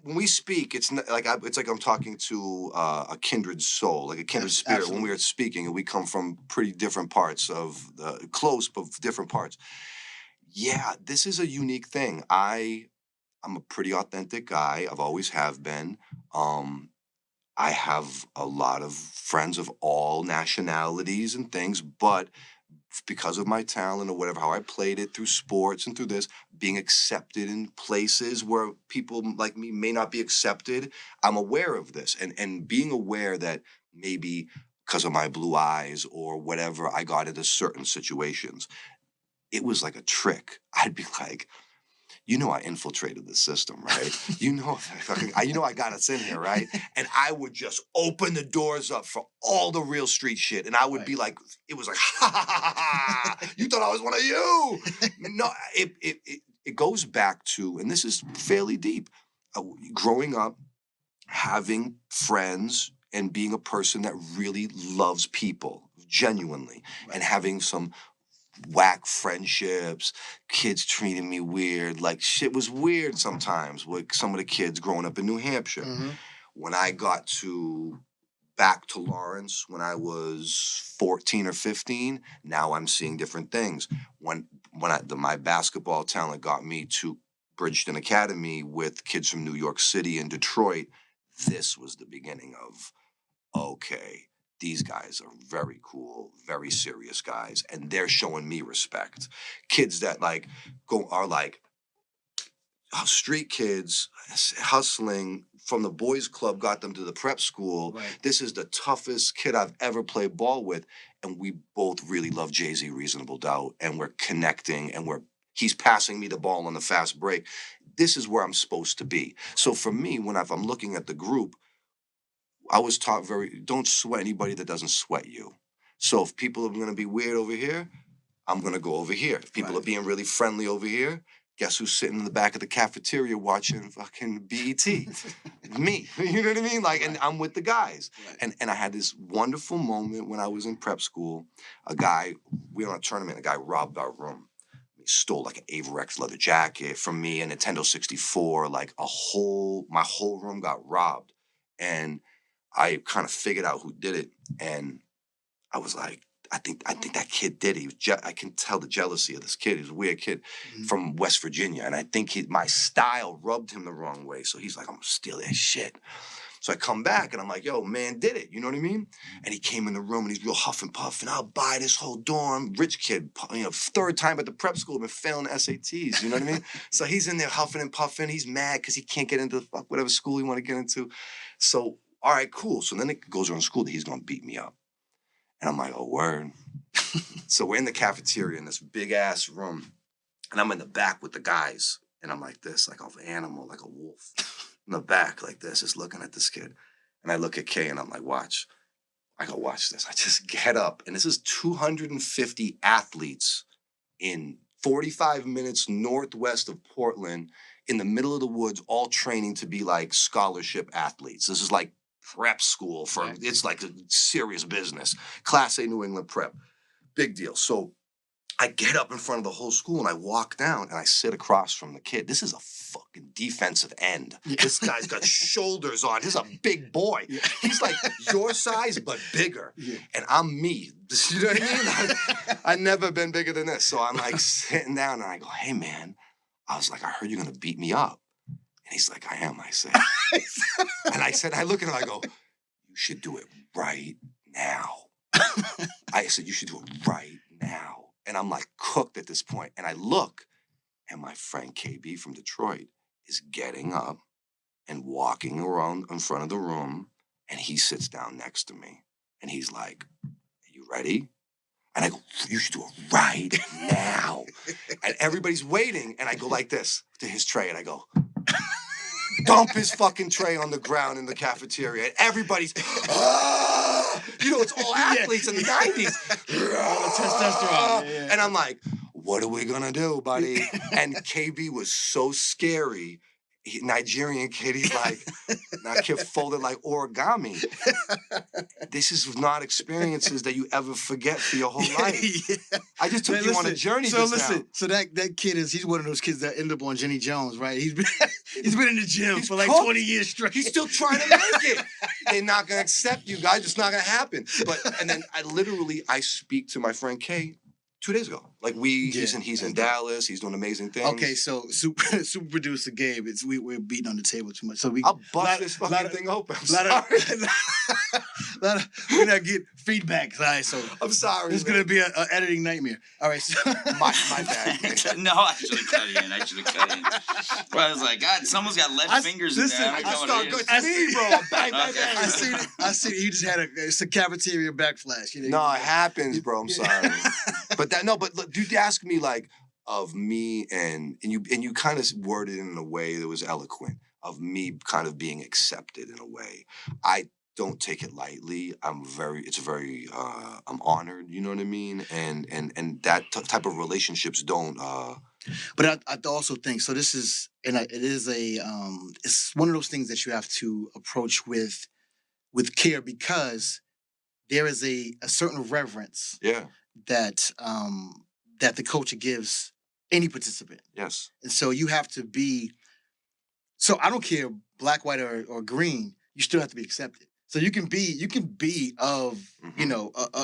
when we speak, it's not, it's like I'm talking to a kindred soul, like a kindred spirit. Absolutely. When we are speaking, and we come from pretty different parts of close but different parts. Yeah, this is a unique thing. I'm a pretty authentic guy. I've always have been. I have a lot of friends of all nationalities and things, but because of my talent or whatever, how I played it through sports and through this, being accepted in places where people like me may not be accepted, I'm aware of this. And being aware that maybe because of my blue eyes or whatever, I got into certain situations, it was like a trick. I'd be like, I infiltrated the system, right? I got us in here, right? And I would just open the doors up for all the real street shit. And I would be like, it was like, ha, ha, ha, ha, ha. You thought I was one of you. No, it goes back to, and this is fairly deep, growing up, having friends and being a person that really loves people, genuinely, and having some whack friendships, kids treating me weird. Like shit was weird sometimes with some of the kids growing up in New Hampshire. When I got back to Lawrence when I was 14 or 15, now I'm seeing different things. When my basketball talent got me to Bridgeton Academy with kids from New York City and Detroit, this was the beginning of, okay, these guys are very cool, very serious guys, and they're showing me respect. Kids that are street kids hustling from the boys club, got them to the prep school. Right. This is the toughest kid I've ever played ball with, and we both really love Jay-Z, Reasonable Doubt, and we're connecting, and he's passing me the ball on the fast break. This is where I'm supposed to be. So for me, if I'm looking at the group, I was taught don't sweat anybody that doesn't sweat you. So if people are going to be weird over here, I'm going to go over here. If people are being really friendly over here, guess who's sitting in the back of the cafeteria watching fucking BET? Me. You know what I mean? And I'm with the guys. Right. And I had this wonderful moment when I was in prep school. We were on a tournament, a guy robbed our room. He stole like an Averex leather jacket from me, a Nintendo 64, my whole room got robbed. And I kind of figured out who did it, and I was like, I think that kid did it. I can tell the jealousy of this kid. He's a weird kid from West Virginia, and I think my style rubbed him the wrong way. So he's like, I'm gonna steal that shit. So I come back, and I'm like, yo, man did it. You know what I mean? And he came in the room, and he's real huff and puff, and I'll buy this whole dorm. Rich kid, third time at the prep school, been failing SATs. You know what I mean? So he's in there huffing and puffing. He's mad because he can't get into whatever school he want to get into. So all right, cool. So then it goes around school that he's going to beat me up. And I'm like, oh, word. So we're in the cafeteria in this big-ass room. And I'm in the back with the guys. And I'm like this, like an animal, like a wolf. In the back like this, just looking at this kid. And I look at Kay and I'm like, watch. I go, watch this. I just get up. And this is 250 athletes in 45 minutes northwest of Portland in the middle of the woods, all training to be like scholarship athletes. This is like prep school it's like a serious business. Class A New England prep. Big deal. So I get up in front of the whole school and I walk down and I sit across from the kid. This is a fucking defensive end. Yeah. This guy's got shoulders on. He's a big boy. Yeah. He's like your size, but bigger. Yeah. And I'm me. You know what I mean? I've never been bigger than this. So I'm like sitting down and I go, hey, man. I was like, I heard you're going to beat me up. And he's like, I am, I said. And I said, I look at him, I go, you should do it right now. I said, you should do it right now. And I'm like cooked at this point. And I look, and my friend KB from Detroit is getting up and walking around in front of the room. And he sits down next to me. And he's like, are you ready? And I go, you should do it right now. And everybody's waiting. And I go like this to his tray. And I go, dump his fucking tray on the ground in the cafeteria. And everybody's, you know, it's all athletes in the 90s. All the testosterone. Yeah. And I'm like, what are we going to do, buddy? And KB was so scary. Nigerian kid, he's like, that kid folded like origami. This is not experiences that you ever forget for your whole life. Yeah. I just took you on a journey. So listen, so that kid he's one of those kids that end up on Jenny Jones, right? He's been in the gym for like 20 years straight. He's still trying to make it. They're not gonna accept you guys. It's not gonna happen. And then I speak to my friend Kay 2 days ago. Like he's in Dallas. He's doing amazing things. Okay, so super producer Gabe, we're beating on the table too much. So I'll bust this fucking thing open. We're not getting feedback, right? So I'm sorry. It's gonna be an editing nightmare. All right, so my bad. No, I should have cut it in. Well, I was like, God, someone's got lead fingers in there. It's me, bro. Bang. I see. You just had it's a cafeteria backflash. You know, no, it happens, bro. I'm sorry. But look, dude, ask me like of me and you kind of worded it in a way that was eloquent of me kind of being accepted in a way. I don't take it lightly. I'm honored. You know what I mean? And that type of relationships don't. But I also think so. This is it's one of those things that you have to approach with care because there is a certain reverence. Yeah. That the coach gives any participant. Yes. And so you have to be. So I don't care black, white, or green. You still have to be accepted. So you can be of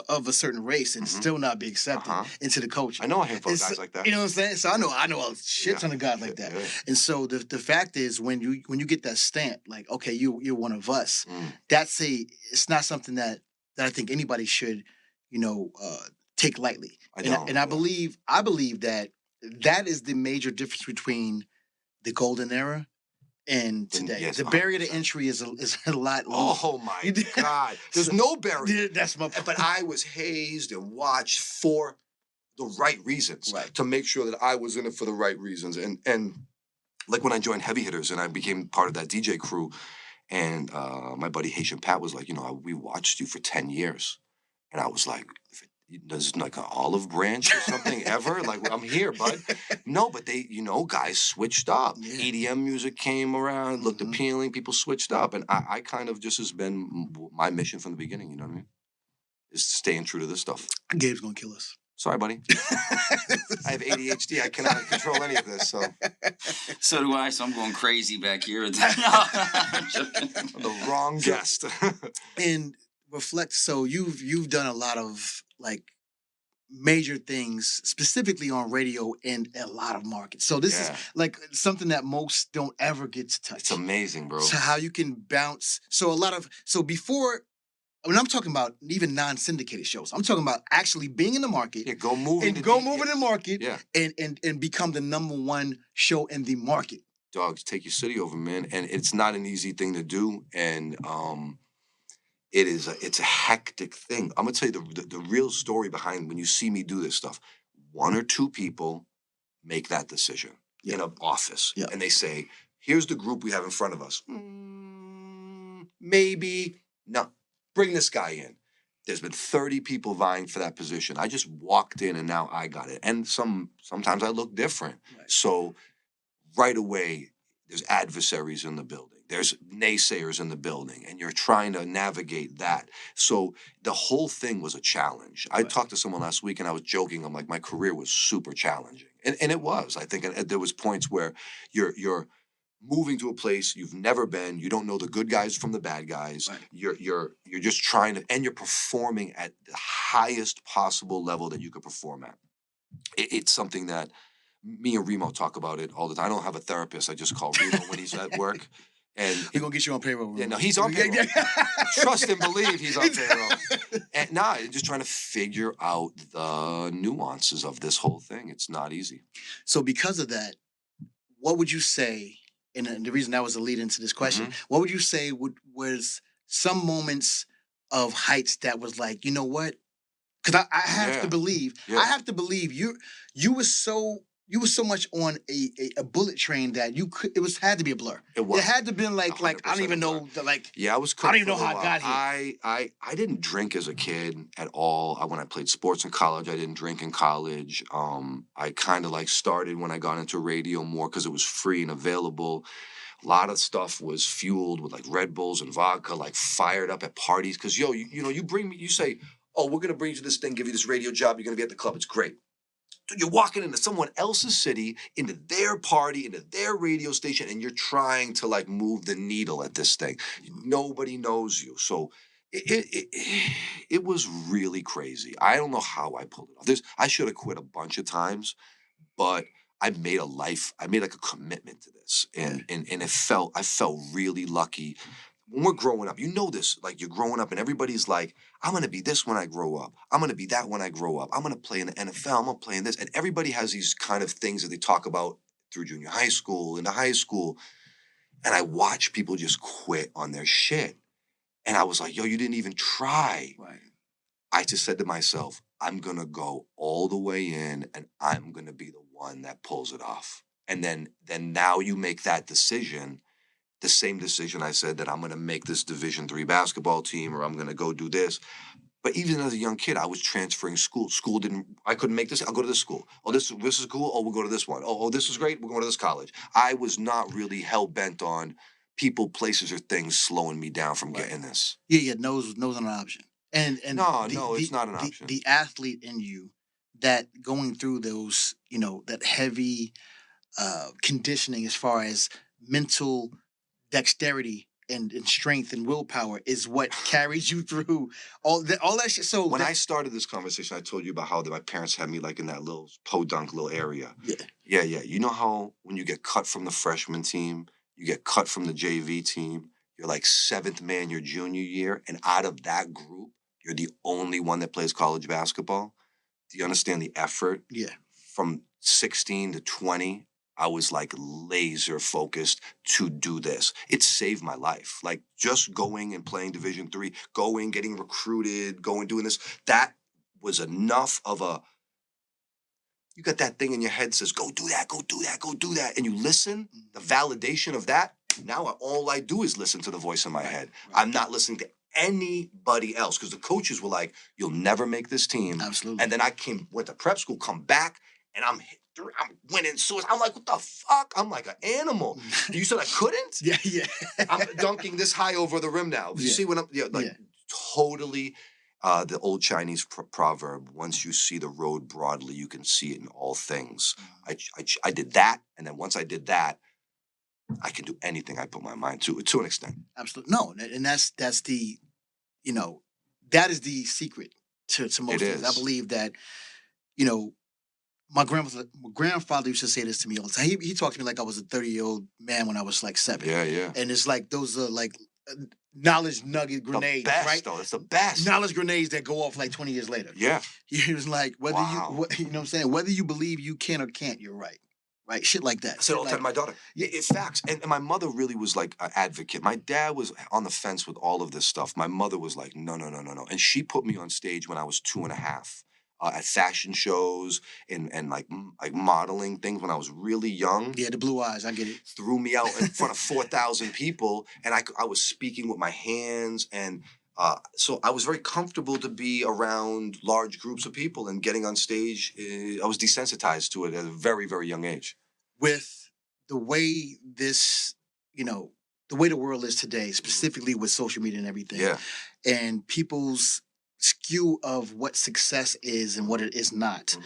of a certain race and still not be accepted into the culture. I know a handful of guys like that. You know what I'm saying? So I know a shit ton of guys like that. Yeah. And so the fact is when you get that stamp, like okay, you're one of us. It's not something that I think anybody should take lightly. I believe that is the major difference between the golden era and today. Yes, the barrier to entry is a lot lower. Oh my God. There's no barrier. That's my point. But I was hazed and watched for the right reasons. Right. To make sure that I was in it for the right reasons. And like when I joined Heavy Hitters and I became part of that DJ crew, and my buddy Haitian Pat was like, we watched you for 10 years. And I was like, there's like an olive branch or something ever? Like, I'm here, bud. No, but they, guys switched up. Yeah. EDM music came around, looked appealing, people switched up. And I kind of just has been my mission from the beginning, you know what I mean? Is staying true to this stuff. Gabe's gonna kill us. Sorry, buddy. I have ADHD. I cannot control any of this, so. So do I, so I'm going crazy back here. I'm the wrong guest. And reflect, so you've done a lot of like major things specifically on radio and a lot of markets. So this is like something that most don't ever get to touch. It's amazing, bro. So how you can bounce. So before, when I'm talking about even non-syndicated shows, I'm talking about actually being in the market. Yeah, go move in the market. Yeah. And become the number one show in the market. Dogs, take your city over, man. And it's not an easy thing to do. And it's a hectic thing. I'm gonna tell you the real story behind when you see me do this stuff. 1 or 2 people make that decision in an office, and they say, "Here's the group we have in front of us. Maybe no, bring this guy in." There's been 30 people vying for that position. I just walked in and now I got it. And sometimes I look different. Right. So right away, there's adversaries in the building. there's naysayers in the building, and you're trying to navigate that. So the whole thing was a challenge. I talked to someone last week, and I was joking. I'm like, my career was super challenging, and it was. I think there was points where you're moving to a place you've never been. You don't know the good guys from the bad guys. Right. You're just trying to, and you're performing at the highest possible level that you could perform at. It's something that me and Remo talk about it all the time. I don't have a therapist. I just call Remo when he's at work. And We're going to get you on payroll. yeah, no, he's on payroll. Trust and believe he's on payroll. And just trying to figure out the nuances of this whole thing. It's not easy. So because of that, what would you say, and the reason that was a lead into this question, what would you say was some moments of heights that was like, you know what? Because I have to believe, you were so much on a bullet train that it had to be a blur. It was. It had to been like I don't even know I was. I don't even know how I got here. I didn't drink as a kid at all. When I played sports in college, I didn't drink in college. I kind of like started when I got into radio more because it was free and available. A lot of stuff was fueled with like Red Bulls and vodka, like fired up at parties. Because you bring me, you say, oh, we're going to bring you to this thing, give you this radio job. You're going to be at the club. It's great. Dude, you're walking into someone else's city, into their party, into their radio station, and you're trying to like move the needle at this thing. Nobody knows you. So it was really crazy. I don't know how I pulled it off. I should have quit a bunch of times, but I made like a commitment to this. And I felt really lucky. When we're growing up, you know this, like you're growing up and everybody's like, I'm going to be this when I grow up. I'm going to be that when I grow up. I'm going to play in the NFL. I'm going to play in this. And everybody has these kind of things that they talk about through junior high school, into high school. And I watch people just quit on their shit. And I was like, yo, you didn't even try. Right. I just said to myself, I'm going to go all the way in and I'm going to be the one that pulls it off. And then now you make that decision. The same decision I said that I'm going to make this Division III basketball team or I'm going to go do this. But even as a young kid, I was transferring school. I couldn't make this. I'll go to this school. Oh, this is cool. Oh, we'll go to this one. Oh, this is great. We're going to this college. I was not really hell-bent on people, places, or things slowing me down from getting this. Yeah, no's not an option. And no, it's not an option. The athlete in you that going through those, that heavy conditioning as far as mental dexterity and strength and willpower is what carries you through all that shit. So when I started this conversation, I told you about how my parents had me like in that little podunk little area. Yeah. You know how when you get cut from the freshman team, you get cut from the JV team, you're like seventh man your junior year, and out of that group, you're the only one that plays college basketball. Do you understand the effort? Yeah. From 16 to 20, I was like laser focused to do this. It saved my life. Like just going and playing Division III, getting recruited, doing this, that was enough of you got that thing in your head says, go do that, go do that, go do that. And you listen, the validation of that, now all I do is listen to the voice in my head. Right. I'm not listening to anybody else because the coaches were like, you'll never make this team. Absolutely. And then I went to prep school, come back, and I'm winning swords. I'm like, what the fuck? I'm like an animal. You said I couldn't? Yeah. I'm dunking this high over the rim now. You see what I'm, totally, the old Chinese proverb, once you see the road broadly, you can see it in all things. I did that. And then once I did that, I can do anything I put my mind to an extent. Absolutely. No. And that's the, that is the secret to most things. I believe that, my grandfather used to say this to me all the time. He talked to me like I was a 30-year-old man when I was like 7. Yeah. And it's like those are like knowledge nugget grenades, the best, right? Though. It's the best. Knowledge grenades that go off like 20 years later. Yeah. He was like, you know what I'm saying? Whether you believe you can or can't, you're right. Right? Shit like that. I said all the time to my daughter. Yeah, it's facts. And my mother really was like an advocate. My dad was on the fence with all of this stuff. My mother was like, no. And she put me on stage when I was 2.5. At fashion shows and like modeling things when I was really young. Yeah, the blue eyes, I get it. Threw me out in front of 4,000 people, and I was speaking with my hands, and so I was very comfortable to be around large groups of people and getting on stage. I was desensitized to it at a very, very young age. With the way this, the way the world is today, specifically with social media and everything, Yeah. and people's skew of what success is and what it is not,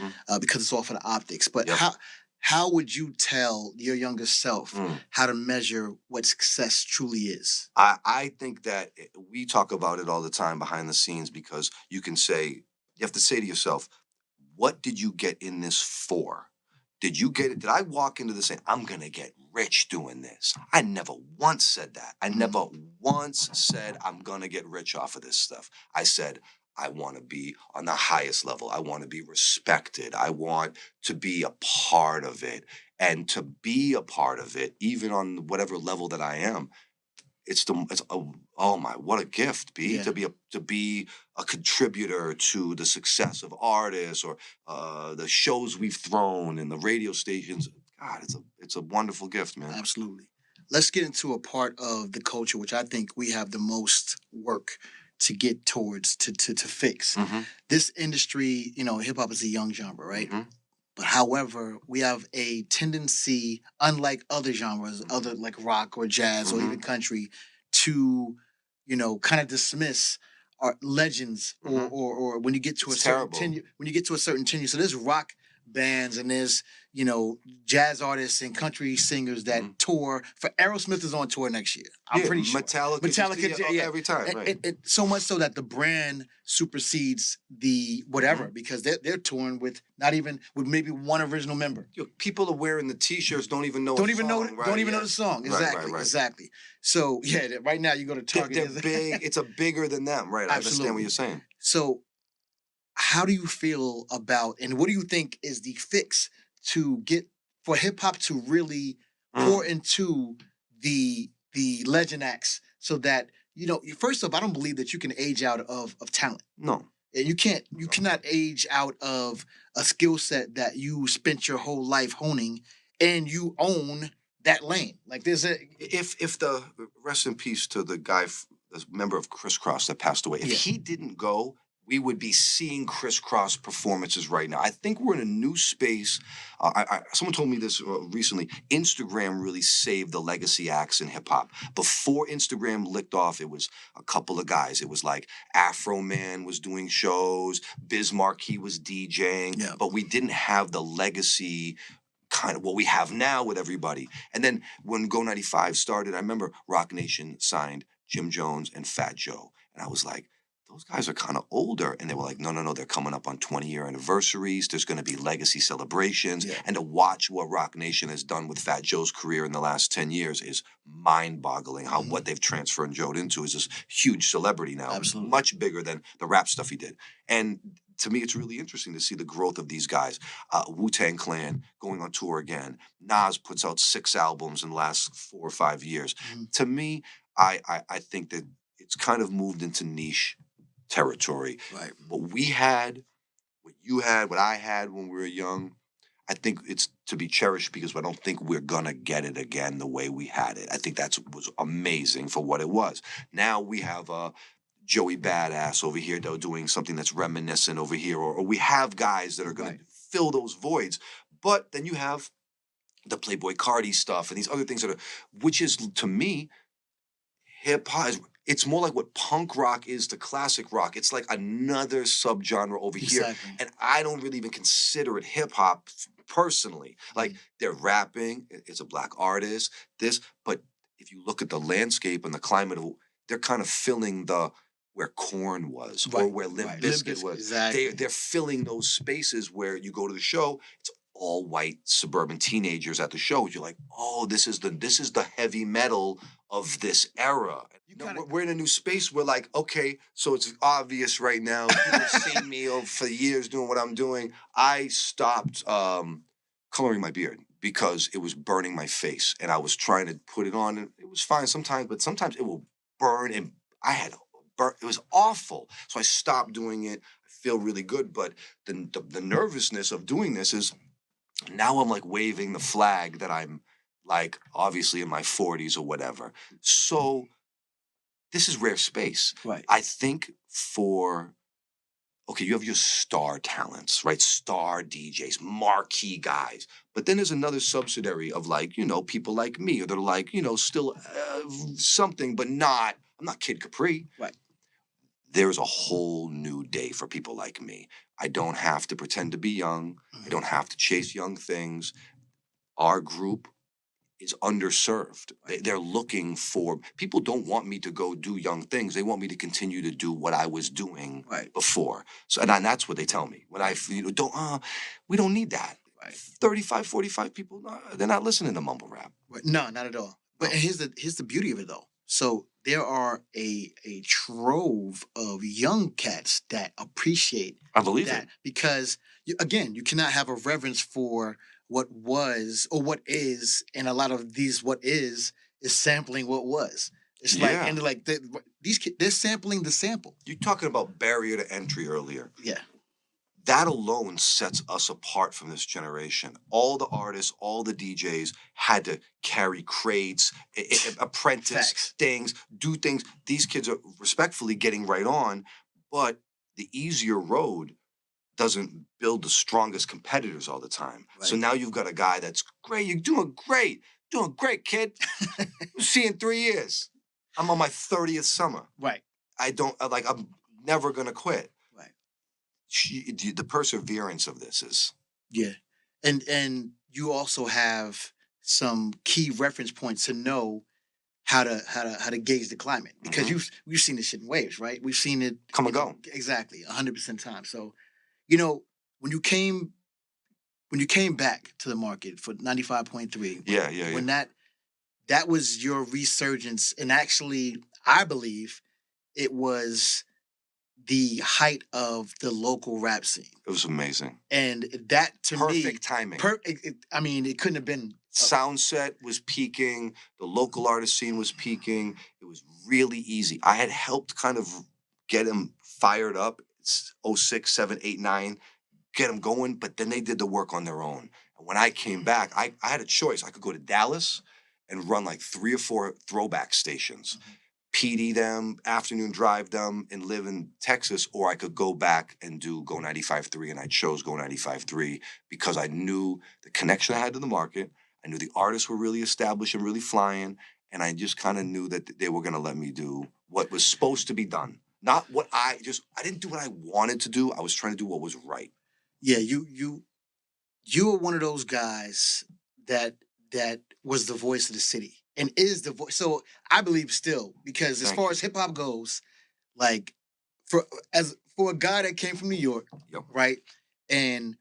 because it's all for the optics. But Yep. how would you tell your younger self how to measure what success truly is? I think that we talk about it all the time behind the scenes, because you have to say to yourself, what did you get in this for? Did you get it? Did I walk into this saying, I'm going to get rich doing this? I never once said that. I never once said, I'm going to get rich off of this stuff. I said, I want to be on the highest level. I want to be respected. I want to be a part of it. And to be a part of it, even on whatever level that I am, oh my, what a gift, B, Yeah. to be a contributor to the success of artists, or the shows we've thrown and the radio stations. God, it's a wonderful gift, man. Absolutely. Let's get into a part of the culture which I think we have the most work to get towards to fix. This industry, hip hop is a young genre, right? But however, we have a tendency, unlike other genres, other like rock or jazz or even country, to, kind of dismiss our legends, or when you get to It's a certain terrible. tenure. When you get to a certain tenure, so there's rock bands and there's jazz artists and country singers that tour. For Aerosmith is on tour next year. I'm pretty sure. Metallica, every time, right? And so much so that the brand supersedes the whatever, because they're touring with not even with maybe one original member. People are wearing the T-shirts, don't even know Don't the even song, know. right? Don't even know the song. Exactly. Right. Exactly. So yeah, right now you go to Target. They're big. It's a bigger than them, right? I understand what you're saying. So how do you feel about, and what do you think is the fix to get for hip hop to really pour into the legend acts, so that first off, I don't believe that you can age out of talent. No. And you cannot age out of a skill set that you spent your whole life honing, and you own that lane. Like there's if the rest in peace to the guy, the member of Criss Cross that passed away. If he didn't go, we would be seeing Criss Cross performances right now. I think we're in a new space. Someone told me this recently. Instagram really saved the legacy acts in hip hop. Before Instagram licked off, it was a couple of guys. It was like Afro Man was doing shows, Biz Markie was DJing, but we didn't have the legacy kind of what we have now with everybody. And then when Go 95 started, I remember Rock Nation signed Jim Jones and Fat Joe. And I was like, those guys are kind of older. And they were like, no, they're coming up on 20-year anniversaries. There's going to be legacy celebrations. And to watch what Rock Nation has done with Fat Joe's career in the last 10 years is mind-boggling. How what they've transferred Joe into is this huge celebrity now. Absolutely. Much bigger than the rap stuff he did. And to me, it's really interesting to see the growth of these guys. Wu-Tang Clan going on tour again. Nas puts out 6 albums in the last 4 or 5 years. To me, I think that it's kind of moved into niche territory. Right. What we had, what you had, what I had when we were young, I think it's to be cherished, because I don't think we're going to get it again the way we had it. I think that was amazing for what it was. Now we have Joey Badass over here doing something that's reminiscent over here, or we have guys that are going to fill those voids. But then you have the Playboy Cardi stuff and these other things which is, to me, hip hop. It's more like what punk rock is to classic rock. It's like another subgenre over here. And I don't really even consider it hip hop personally. Like they're rapping, it's a black artist, but if you look at the landscape and the climate they're kind of filling where Korn was, or where Limp Bizkit was. They're filling those spaces where you go to the show, it's all white suburban teenagers at the show. You're like, oh, this is the heavy metal of this era. We're in a new space. We're like, okay, so it's obvious right now. People have seen me for years doing what I'm doing. I stopped coloring my beard because it was burning my face, and I was trying to put it on, and it was fine sometimes, but sometimes it will burn, and I had it was awful. So I stopped doing it. I feel really good, but the nervousness of doing this is now I'm like waving the flag that I'm like obviously in my 40s or whatever. So this is rare space. Right. I think for okay, you have your star talents, right? Star DJs, marquee guys. But then there's another subsidiary of like, people like me, or they're like, still something, but not, I'm not Kid Capri. Right. There's a whole new day for people like me. I don't have to pretend to be young. I don't have to chase young things. Our group is underserved. They're looking for, people don't want me to go do young things. They want me to continue to do what I was doing before. So, and that's what they tell me when I we don't need that. Right. 35, 45 people, they're not listening to mumble rap. Right. No, not at all. But No. here's the beauty of it though. So there are a trove of young cats that appreciate I believe that it. because you cannot have a reverence for what was or what is, and a lot of these what is sampling what was. It's like Yeah. and like these kids, they're sampling the sample. You're talking about barrier to entry earlier. Yeah. That alone sets us apart from this generation. All the artists, all the DJs had to carry crates, apprentice Facts. things, do things. These kids are respectfully getting right on, but the easier road doesn't build the strongest competitors all the time. Right. So now you've got a guy that's great. You're doing great, kid. We'll see you in 3 years. I'm on my 30th summer. Right. I'm never gonna quit. Right. The perseverance of this is. Yeah. And you also have some key reference points to know how to gauge the climate because we've seen this shit in waves, right? We've seen it Come and go. Exactly, 100% time. So, when you came back to the market for 95.3, Yeah. when that was your resurgence, and actually, I believe it was the height of the local rap scene. It was amazing. And that, to me, perfect timing. It couldn't have been. Soundset was peaking. The local artist scene was peaking. It was really easy. I had helped kind of get him fired up. It's 06, 7, 8, 9, get them going. But then they did the work on their own. And when I came back, I had a choice. I could go to Dallas and run like 3 or 4 throwback stations. PD them, afternoon drive them, and live in Texas, or I could go back and do Go 95.3, and I chose Go 95.3 because I knew the connection I had to the market. I knew the artists were really established and really flying, and I just kind of knew that they were going to let me do what was supposed to be done. Not what I didn't do what I wanted to do. I was trying to do what was right. Yeah, you were one of those guys that was the voice of the city and is the voice. So I believe still, because as far as hip hop goes, like for a guy that came from New York, right? And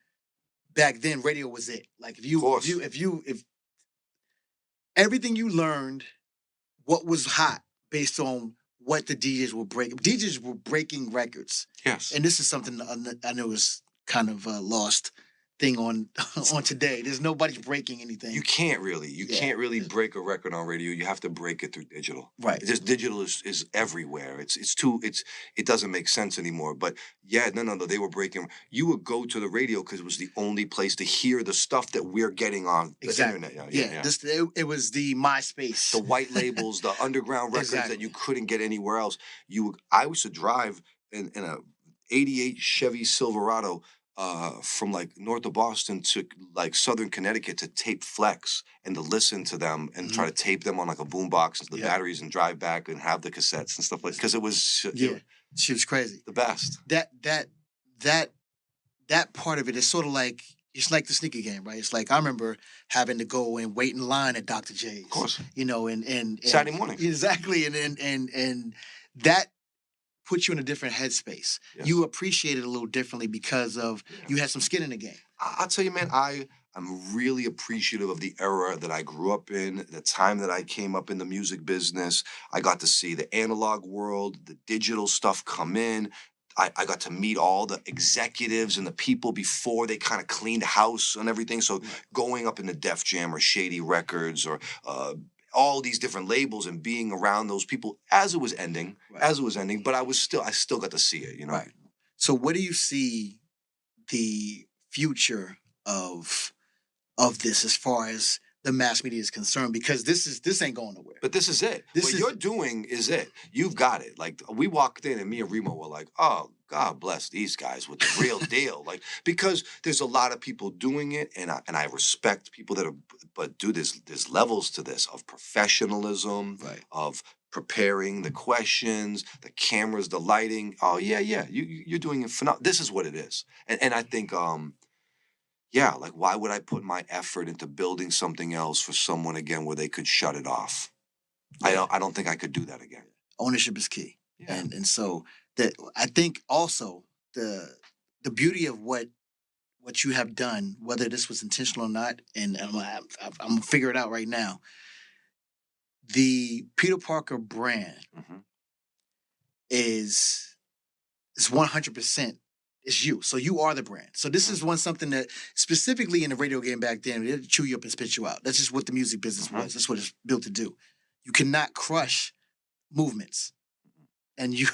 back then radio was it. Like if everything you learned, what was hot based on what the DJs were breaking. DJs were breaking records. Yes. And this is something I know is kind of a lost thing on today. There's nobody breaking anything. You can't really. You can't really break a record on radio. You have to break it through digital. Right. Just digital is everywhere. It doesn't make sense anymore. But yeah, no. They were breaking. You would go to the radio because it was the only place to hear the stuff that we're getting on the internet. Yeah. It was the MySpace. The white labels, the underground records that you couldn't get anywhere else. I used to drive in a 88 Chevy Silverado from like north of Boston to like southern Connecticut to tape Flex and to listen to them and try to tape them on like a boombox into the batteries and drive back and have the cassettes and stuff like, because it was she was crazy. The best. That part of it is sort of like, it's like the sneaker game, right? It's like I remember having to go and wait in line at Dr. J's. Of course. And Saturday morning. Exactly. And that puts you in a different headspace. Yes. You appreciate it a little differently because of you had some skin in the game. I'll tell you, man, I'm really appreciative of the era that I grew up in, the time that I came up in the music business. I got to see the analog world, the digital stuff come in. I got to meet all the executives and the people before they kind of cleaned house and everything. So going up in the Def Jam or Shady Records or all these different labels and being around those people as it was ending, but I still got to see it, Right. So what do you see the future of this as far as the mass media is concerned, because this ain't going nowhere. But this is it. What you're doing is it. You've got it. Like, we walked in and me and Remo were like, oh, God bless these guys with the real deal. Like, because there's a lot of people doing it, and I respect people that are, but dude, there's levels to this of professionalism, Right. of preparing the questions, the cameras, the lighting. Oh yeah, yeah. You're doing it phenomenal. This is what it is. And I think yeah, like, why would I put my effort into building something else for someone again where they could shut it off? Yeah. I don't think I could do that again. Ownership is key. Yeah. And so that, I think also the beauty of what you have done, whether this was intentional or not, and I'm gonna figure it out right now. The Peter Parker brand is 100%. It's you. So you are the brand. So this is something that specifically in the radio game back then, it'd chew you up and spit you out. That's just what the music business was. That's what it's built to do. You cannot crush movements. And you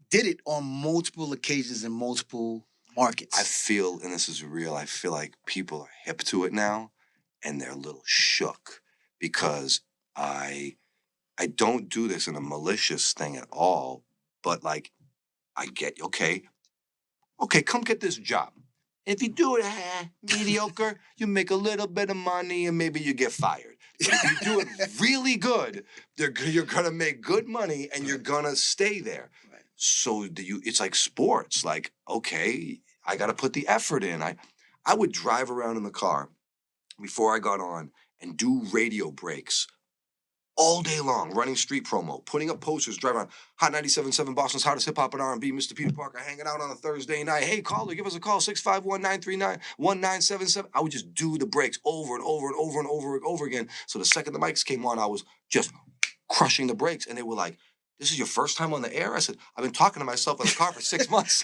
did it on multiple occasions in multiple markets. I feel, and this is real, I feel like people are hip to it now, and they're a little shook because I don't do this in a malicious thing at all, but like, I get, okay, come get this job. If you do it mediocre, you make a little bit of money and maybe you get fired. But if you do it really good, you're going to make good money and you're going to stay there. Right. So it's like sports. Like, okay, I got to put the effort in. I would drive around in the car before I got on and do radio breaks all day long, running street promo, putting up posters, driving around. Hot 97.7, Boston's hottest hip-hop and R&B, Mr. Peter Parker hanging out on a Thursday night. Hey, caller, give us a call, 651-939-1977. I would just do the breaks over and over and over and over and over again. So the second the mics came on, I was just crushing the breaks. And they were like, this is your first time on the air? I said, I've been talking to myself in the car for 6 months.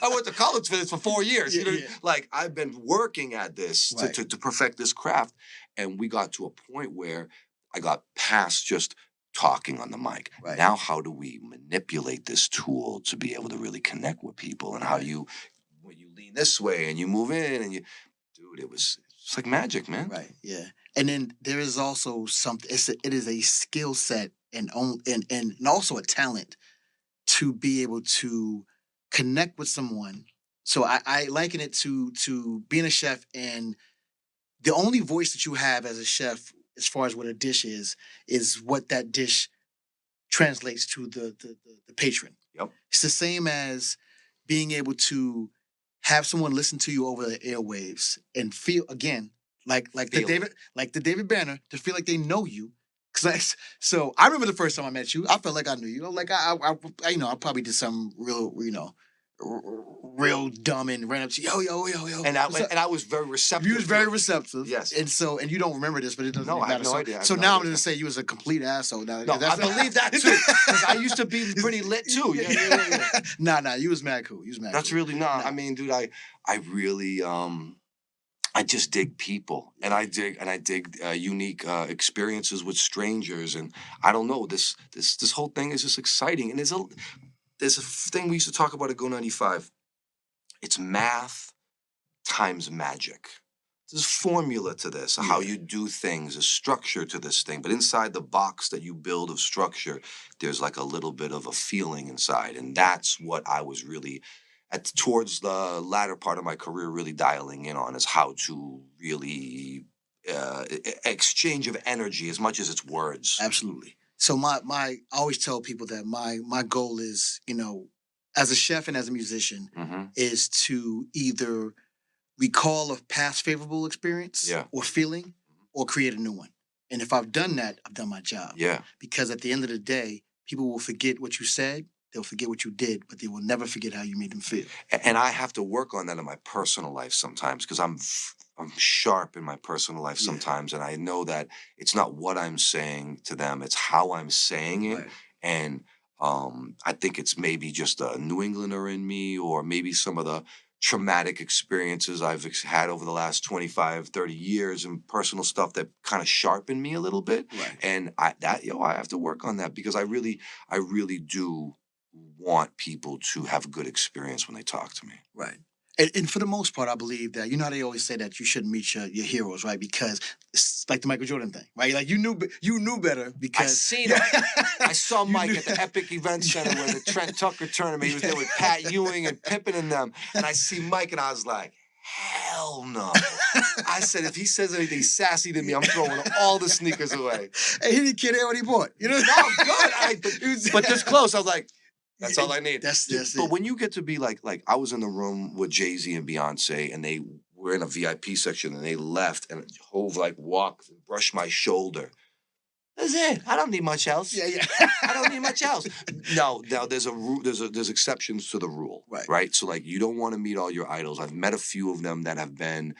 I went to college for this for 4 years. Yeah, you know, like, I've been working at this to perfect this craft. And we got to a point where I got past just talking on the mic. Right. Now, how do we manipulate this tool to be able to really connect with people? And how when you lean this way and you move in and dude, it's like magic, man. Right. Yeah. And then there is also something. It is a skill set and also a talent to be able to connect with someone. So I liken it to being a chef, and the only voice that you have as a chef, as far as what a dish is what that dish translates to the patron. Yep. It's the same as being able to have someone listen to you over the airwaves and feel, again, like the David Banner, to feel like they know you. So I remember the first time I met you, I felt like I knew you. Like I I probably did some real dumb and ran up to you, yo. And I was very receptive. You was very receptive. Yes. And you don't know this, but it doesn't matter. I have no idea. So now I'm going to say you was a complete asshole. Now, no, I believe that too. Because I used to be pretty lit too. Yeah. Nah, you was mad cool. That's cool. really not. Nah. I mean, dude, I really I just dig people, and I dig unique experiences with strangers, and I don't know, this whole thing is just exciting. And there's a thing we used to talk about at Go 95. It's math times magic. There's a formula to this, how you do things, a structure to this thing. But inside the box that you build of structure, there's like a little bit of a feeling inside. And that's what I was really, towards the latter part of my career, really dialing in on, is how to really exchange of energy as much as it's words. Absolutely. So I always tell people that my goal is, as a chef and as a musician, is to either recall a past favorable experience or feeling, or create a new one. And if I've done that, I've done my job. Yeah. Because at the end of the day, people will forget what you said, they'll forget what you did, but they will never forget how you made them feel. And I have to work on that in my personal life sometimes, because I'm sharp in my personal life sometimes, and I know that it's not what I'm saying to them, it's how I'm saying it. Right. And I think it's maybe just a New Englander in me, or maybe some of the traumatic experiences I've had over the last 25, 30 years and personal stuff that kind of sharpened me a little bit. Right. And I have to work on that, because I really do want people to have a good experience when they talk to me. Right. And for the most part, I believe that, you know how they always say that you shouldn't meet your heroes, right? Because it's like the Michael Jordan thing, right? Like you knew better because I seen him. I saw You Mike knew- at the Epic Event Center where the Trent Tucker tournament. He was there with Pat Ewing and Pippen and them. And I see Mike and I was like, hell no. I said, if he says anything sassy to me, I'm throwing all the sneakers away. And he didn't care what he bought. You know? No, good. But this close, I was like, that's all I need. That's But it. when you get to be like I was in the room with Jay-Z and Beyonce, and they were in a VIP section, and they left, and Hove like walked and brushed my shoulder. That's it. I don't need much else. Yeah. I don't need much else. No, now there's exceptions to the rule, right? So like you don't want to meet all your idols. I've met a few of them that have been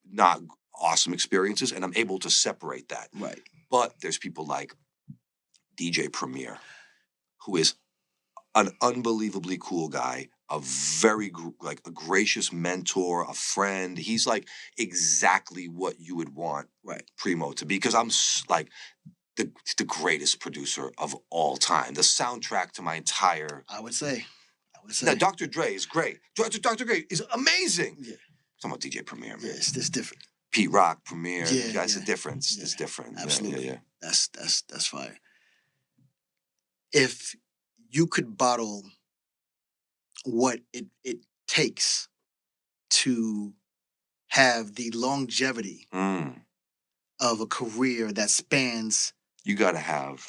not awesome experiences, and I'm able to separate that. Right. But there's people like DJ Premier, who is an unbelievably cool guy, a very like a gracious mentor, a friend. He's like exactly what you would want Primo to be, because I'm like the greatest producer of all time. The soundtrack to my entire. I would say. Now, Dr. Dre is great. Dr. Dre is amazing. Yeah. I'm talking about DJ Premier, man. Yeah, it's different. Pete Rock, Premier. Yeah, guys, the difference. It's different. Absolutely. Yeah. That's fire. If you could bottle what it takes to have the longevity of a career that spans. You gotta have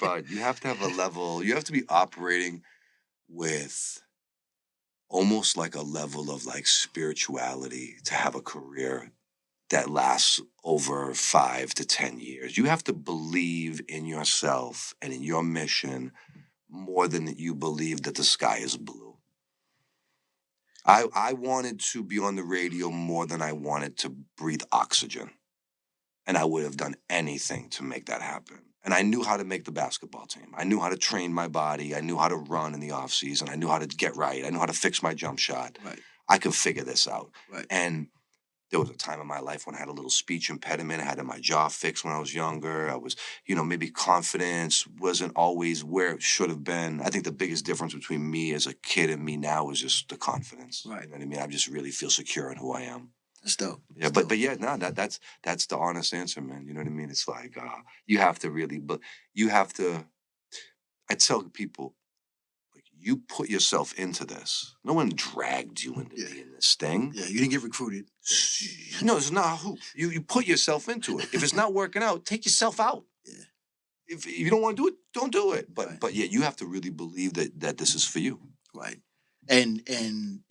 but you have to have a level. You have to be operating with almost like a level of like spirituality to have a career that lasts over 5 to 10 years. You have to believe in yourself and in your mission more than that you believe that the sky is blue. I wanted to be on the radio more than I wanted to breathe oxygen. And I would have done anything to make that happen. And I knew how to make the basketball team. I knew how to train my body. I knew how to run in the off season. I knew how to get right. I knew how to fix my jump shot. Right. I could figure this out. Right. And there was a time in my life when I had a little speech impediment. I had my jaw fixed when I was younger. I was, maybe confidence wasn't always where it should have been. I think the biggest difference between me as a kid and me now is just the confidence. Right. You know what I mean? I just really feel secure in who I am. That's dope. Yeah, but yeah, no, that's the honest answer, man. You know what I mean? It's like you have to really, but you have to. I tell people, like, you put yourself into this. No one dragged you into being this thing. Yeah, you didn't get recruited. No, it's not who you put yourself into it. If it's not working out, take yourself out. Yeah. If you don't want to do it, don't do it. But yeah, you have to really believe that this is for you. Right. And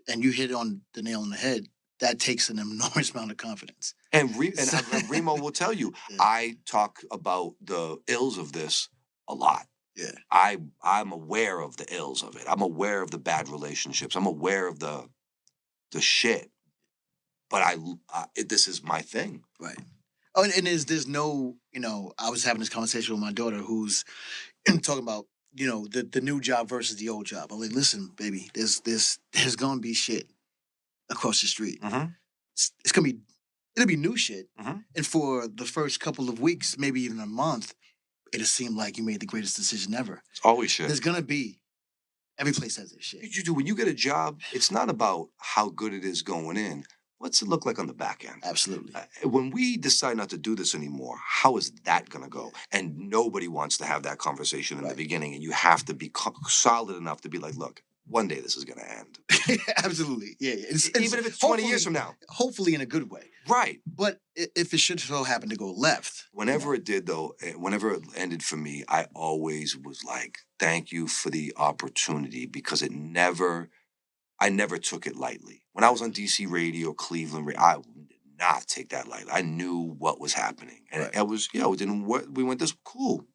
you hit on the nail on the head. That takes an enormous amount of confidence. And Remo will tell you, I talk about the ills of this a lot. Yeah. I'm aware of the ills of it. I'm aware of the bad relationships. I'm aware of the shit. But this is my thing. Right. Oh, and there's no, I was having this conversation with my daughter who's talking about, the new job versus the old job. I'm like, listen, baby, there's gonna be shit across the street. Mm-hmm. It'll be new shit. Mm-hmm. And for the first couple of weeks, maybe even a month, it'll seem like you made the greatest decision ever. It's always shit. There's gonna be, every place has their shit. You do. When you get a job, it's not about how good it is going in. What's it look like on the back end? Absolutely. When we decide not to do this anymore, how is that going to go? And nobody wants to have that conversation in the beginning. And you have to be solid enough to be like, look, one day this is going to end. Absolutely. Yeah. Even if it's 20 years from now. Hopefully in a good way. Right. But if it should so happen to go left. Whenever it did, though, whenever it ended for me, I always was like, thank you for the opportunity, because I never took it lightly. When I was on DC radio, Cleveland, I did not take that lightly. I knew what was happening. And it was, it didn't work. We went this, cool.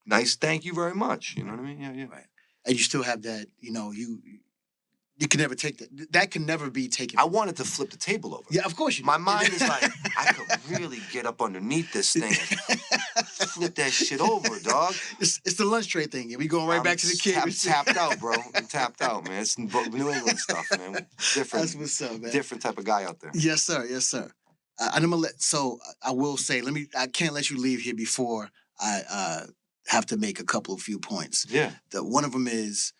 Nice, thank you very much. You know what I mean? Yeah. Right. And you still have that, you can never take that. That can never be taken. I wanted to flip the table over. Yeah, of course you do. My mind is like, I could really get up underneath this thing and flip that shit over, dog. It's the lunch tray thing. We going back to the kids. Tapped out, bro. I'm tapped out, man. It's New England stuff, man. Different. That's what's up, man. Different type of guy out there. Yes, sir. Yes, sir. And I'm gonna so I will say, I can't let you leave here before I have to make a few points. Yeah. One of them is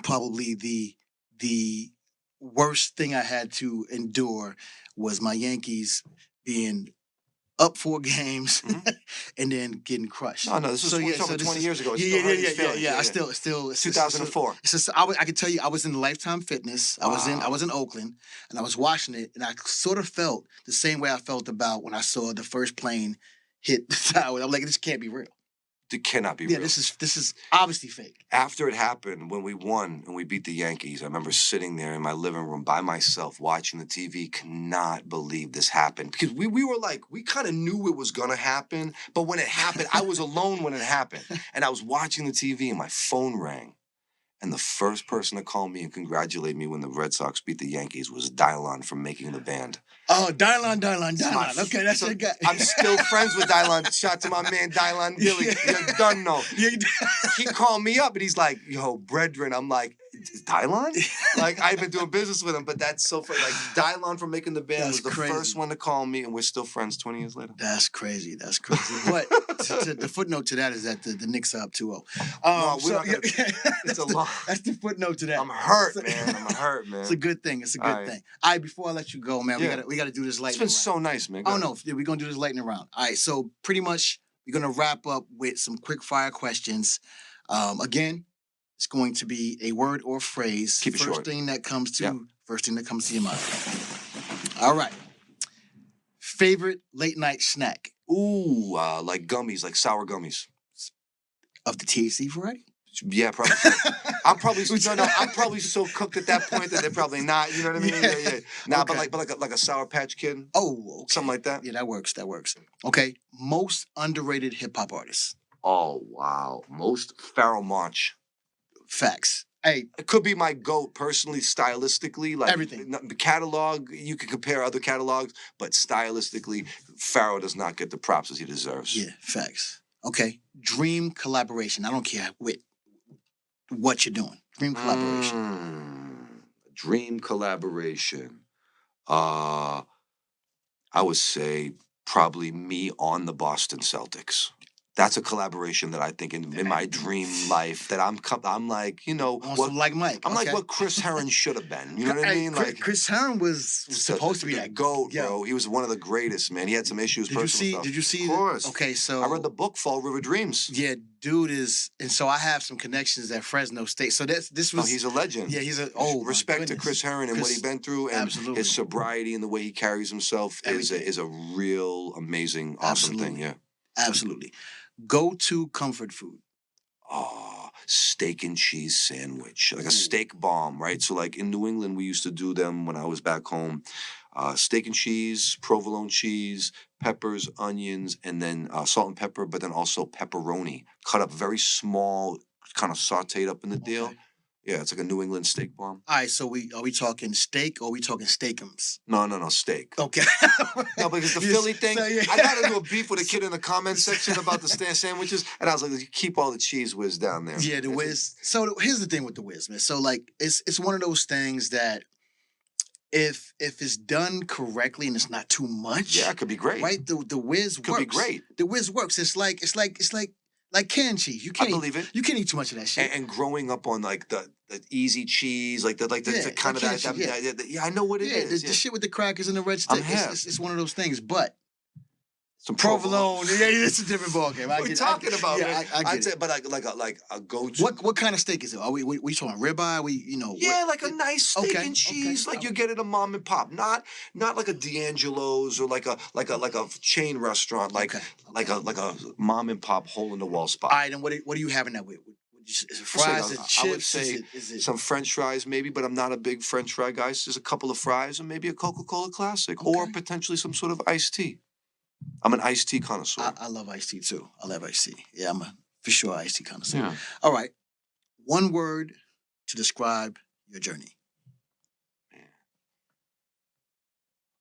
probably the worst thing I had to endure was my Yankees being up 4 games and then getting crushed. No, this was So, we're yeah, talking so 20 years ago. It yeah, still yeah, hurt yeah, his yeah, feelings. yeah. I still, 2004. I can tell you, I was in Lifetime Fitness. I was in Oakland, and I was watching it, and I sort of felt the same way I felt about when I saw the first plane hit the tower. I'm like, this can't be real. It cannot be Yeah, real. this is obviously fake. After it happened, when we won and we beat the Yankees, I remember sitting there in my living room by myself watching the TV, cannot believe this happened. Because we were like, we kind of knew it was going to happen. But when it happened, I was alone when it happened. And I was watching the TV and my phone rang. And the first person to call me and congratulate me when the Red Sox beat the Yankees was Dylon from Making the Band. Oh, Dylon. Okay, that's so your guy. I'm still friends with Dylon. Shout to my man Dylon Gilly. You're done, no. He called me up and he's like, yo, brethren. I'm like, Dylon? Like, I've been doing business with him, but that's so funny. Like, Dylon from Making the Band was the first one to call me, and we're still friends 20 years later. That's crazy. But the footnote to that is that the Knicks are up 2-0. No, we're not gonna, it's a long. That's the footnote to that. I'm hurt, man. It's a good thing. It's a good thing. All right, before I let you go, man, we gotta do this lightning round. It's been so nice, man. Oh, no, we're going to do this lightning round. All right, so pretty much we're going to wrap up with some quick fire questions. Again, it's going to be a word or phrase. Keep it short. First thing that comes to your mind. All right. Favorite late night snack? Ooh, like gummies, like sour gummies. Of the THC variety? Yeah, probably. So. I'm probably so cooked at that point that they're probably not. You know what I mean? Yeah. Nah, okay. but like a Sour Patch Kid. Oh, okay. Something like that. Yeah, that works. Okay, most underrated hip hop artists. Oh wow, most Pharoah Monch. Facts. Hey, it could be my GOAT personally, stylistically, like everything. The catalog, you can compare other catalogs, but stylistically, Pharoah does not get the props as he deserves. Yeah, facts. Okay, dream collaboration. I don't care what you're doing. Dream collaboration. Dream collaboration. I would say probably me on the Boston Celtics. That's a collaboration that I think in my dream life that I'm like, you know, like Mike. I'm like what Chris Herron should have been. You know what I mean? Like Chris Herron was supposed to be that GOAT, bro. He was one of the greatest, man. He had some issues. Did you see? Of course. Okay, so I read the book Fall River Dreams. Yeah, dude is, and so I have some connections at Fresno State. So this was. Oh, he's a legend. Yeah, he's respect to Chris Herron and what he's been through, and his sobriety and the way he carries himself is a real amazing, awesome thing. Yeah, absolutely. Go-to comfort food. Oh, steak and cheese sandwich, like a steak bomb, right? So like in New England, we used to do them when I was back home. Steak and cheese, provolone cheese, peppers, onions, and then salt and pepper, but then also pepperoni, cut up very small, kind of sauteed up in the deal. Yeah, it's like a New England steak bomb. All right, so are we talking steak or are we talking steakums? No, steak. Okay. No, because the Philly thing, I got into a beef with a kid in the comment section about the sandwiches, and I was like, you keep all the cheese whiz down there. Yeah, the whiz. So here's the thing with the whiz, man. So like, it's one of those things that if it's done correctly and it's not too much, yeah, it could be great. Right? The whiz could be great. The whiz works. It's like canned cheese. You can't. I believe it. You can't eat too much of that shit. And growing up on like the easy cheese, like the kind of that. Yeah, I know what it is. The shit with the crackers and the red stick. It's one of those things. But some provolone, it's a different ballgame. What are you talking about? Yeah, I get it. But like a go-to. What kind of steak is it? Are we talking ribeye? Yeah, like a nice steak and cheese, like you get at a mom and pop, not like a D'Angelo's or like a chain restaurant, like a mom and pop hole in the wall spot. All right, and what are you having that with? Is it fries and chips? I would say some French fries maybe, but I'm not a big French fry guy. So just a couple of fries and maybe a Coca-Cola Classic or potentially some sort of iced tea. I'm an iced tea connoisseur. I love iced tea too. I love iced tea. Yeah, I'm for sure iced tea connoisseur. Yeah. All right. One word to describe your journey.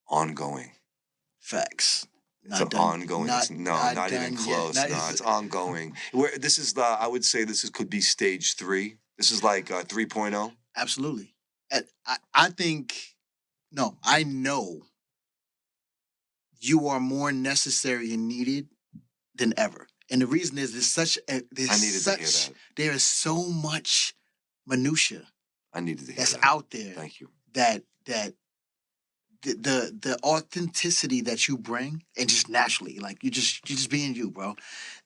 Ongoing. Facts. It's ongoing. Not even close. It's ongoing. This is I would say could be stage 3. This is like 3.0. Absolutely. I know you are more necessary and needed than ever. And the reason is there is so much minutia I needed to hear that's that. out there. Thank you. that the authenticity that you bring, and just naturally, like you just being you, bro.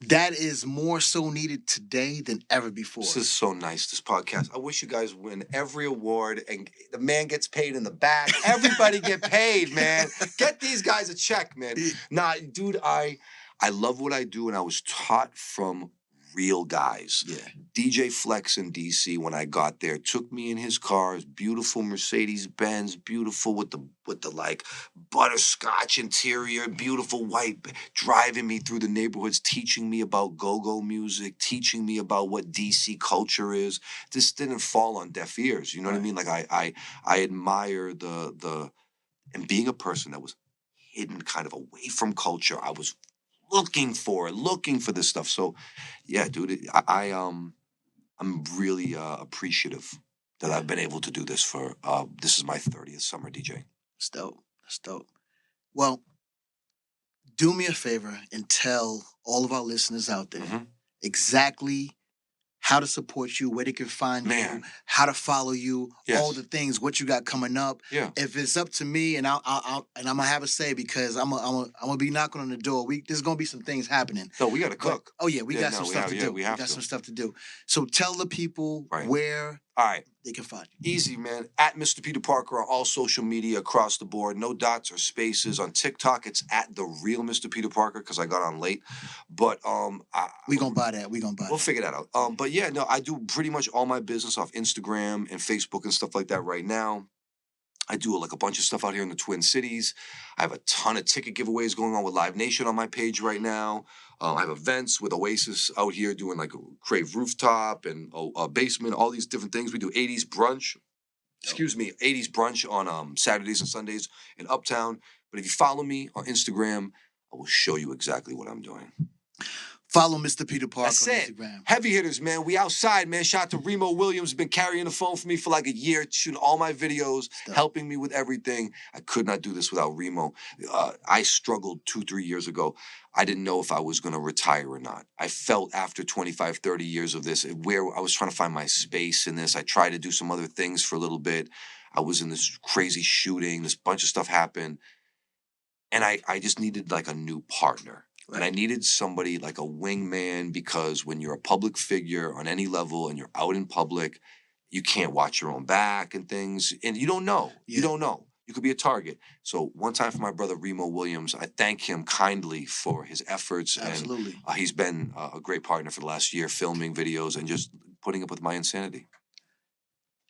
That is more so needed today than ever before. This is so nice, this podcast. I wish you guys win every award and the man gets paid in the back. Everybody get paid, man. Get these guys a check, man. Nah, dude, I love what I do, and I was taught from real guys. Yeah. DJ Flex in DC, when I got there, took me in his car, his beautiful Mercedes Benz, beautiful with the like butterscotch interior, beautiful white, driving me through the neighborhoods, teaching me about go-go music, teaching me about what DC culture is. This didn't fall on deaf ears. You know what I mean? Like I admire the and being a person that was hidden kind of away from culture, I was looking for this stuff. So yeah, dude, I'm really appreciative that I've been able to do this for this is my 30th summer DJ. That's dope. That's dope. Well, do me a favor and tell all of our listeners out there exactly how to support you, where they can find you, how to follow you, all the things, what you got coming up. Yeah. If it's up to me, and I'm gonna have a say, because I'm gonna be knocking on the door. There's gonna be some things happening. No, we gotta cook. Oh yeah, we got some stuff to do. We got some stuff to do. So tell the people where they can find you. Easy, man. At Mr. Peter Parker on all social media across the board. No dots or spaces. On TikTok, it's at the real Mr. Peter Parker, because I got on late. But we gonna buy that. We'll figure that out. But yeah, no, I do pretty much all my business off Instagram and Facebook and stuff like that right now. I do like a bunch of stuff out here in the Twin Cities. I have a ton of ticket giveaways going on with Live Nation on my page right now. I have events with Oasis out here doing like a Crave Rooftop and a basement, all these different things. We do 80s brunch. 80s brunch on Saturdays and Sundays in Uptown. But if you follow me on Instagram, I will show you exactly what I'm doing. Follow Mr. Peter Parker That's on it. Instagram. Heavy hitters, man. We outside, man. Shout out to Remo Williams. Been carrying the phone for me for like a year, shooting all my videos, helping me with everything. I could not do this without Remo. I struggled 2-3 years ago. I didn't know if I was going to retire or not. I felt after 25, 30 years of this, where I was trying to find my space in this. I tried to do some other things for a little bit. I was in this crazy shooting. This bunch of stuff happened. And I just needed like a new partner. And I needed somebody like a wingman, because when you're a public figure on any level and you're out in public, you can't watch your own back and things. And you don't know. Yeah. You don't know. You could be a target. So one time for my brother, Remo Williams, I thank him kindly for his efforts. Absolutely. And he's been a great partner for the last year, filming videos and just putting up with my insanity.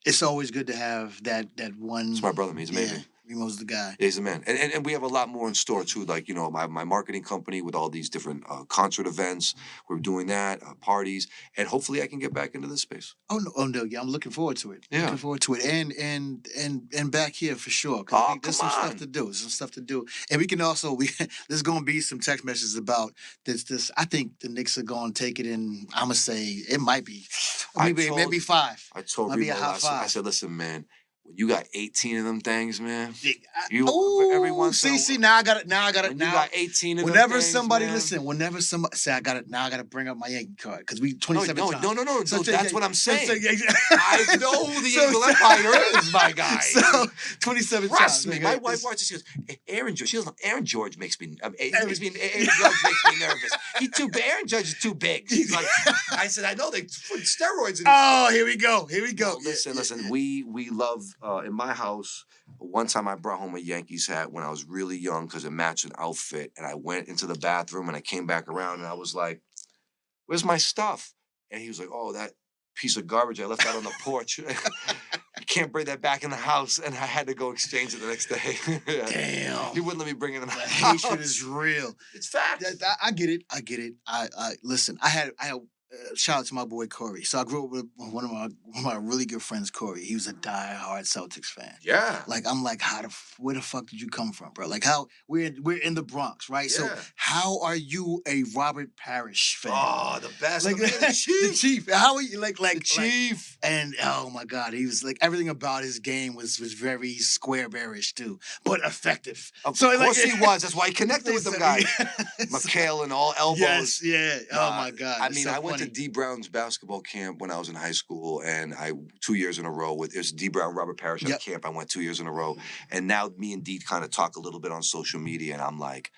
It's always good to have that one. It's my brother. He's amazing. Yeah. Remo's the guy. He's the man. And we have a lot more in store, too. Like, you know, my marketing company with all these different concert events. We're doing that, parties. And hopefully I can get back into this space. Oh, no. Yeah, I'm looking forward to it. Yeah. Looking forward to it. And back here for sure. There's some stuff to do. There's some stuff to do. And we can also, there's going to be some text messages about this. I think the Knicks are going to take it in, I'm going to say, it might be. Maybe 5. I told Maybe Remo last week, I said, listen, man. You got 18 of them things, man. Every once now I got it. You got 18 of them whenever things, somebody man. whenever somebody say I got it, now I got to bring up my Yankee card, because we 27 times. No. So that's what I'm saying. I know who the Eagle Empire is, my guy. So 27 Trust times. me. My wife watches. She goes, Aaron George. She goes, Aaron George makes me. Aaron Judge makes me nervous. Aaron Judge is too big. Like, I said, I know they put steroids in. Oh, here we go. No, listen. We love in my house. One time I brought home a Yankees hat when I was really young because it matched an outfit. And I went into the bathroom and I came back around and I was like, where's my stuff? And he was like, oh, that piece of garbage I left out on the porch. I can't bring that back in the house. And I had to go exchange it the next day. Damn. He wouldn't let me bring it in the house. Hatred is real. It's fact. I get it. I listen, I had shout out to my boy Corey. So I grew up with one of my really good friends, Corey. He was a diehard Celtics fan. Yeah. Like I'm like, where the fuck did you come from, bro? Like how we're in the Bronx, right? Yeah. So how are you a Robert Parrish fan? Oh, the best. Like the Chief. The Chief. How are you like the Chief? And oh my God, he was like everything about his game was very square bearish too, but effective. Of course he was. That's why he connected with them guys. McHale and all elbows. Yes, yeah. Oh my God. I mean, so I went to D. Brown's basketball camp when I was in high school, and 2 years in a row with D. Brown, Robert Parrish at a camp. I went 2 years in a row, and now me and D kind of talk a little bit on social media, and I'm like,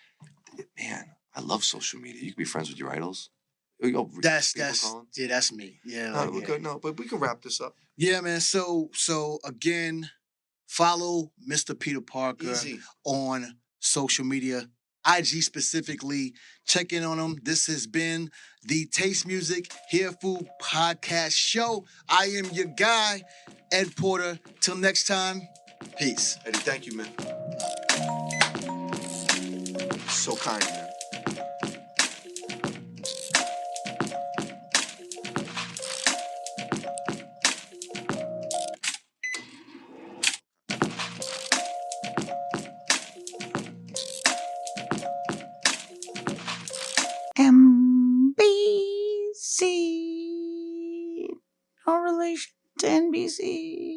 man, I love social media. You can be friends with your idols. That's me. Yeah, no, we're good. No, but we can wrap this up. Yeah, man. So again, follow Mr. Peter Parker on social media, IG specifically. Check in on him. This has been the Taste Music Here Food Podcast Show. I am your guy, Ed Porter. Till next time, peace. Eddie, thank you, man. So kind, man. MBC. No relation to NBC.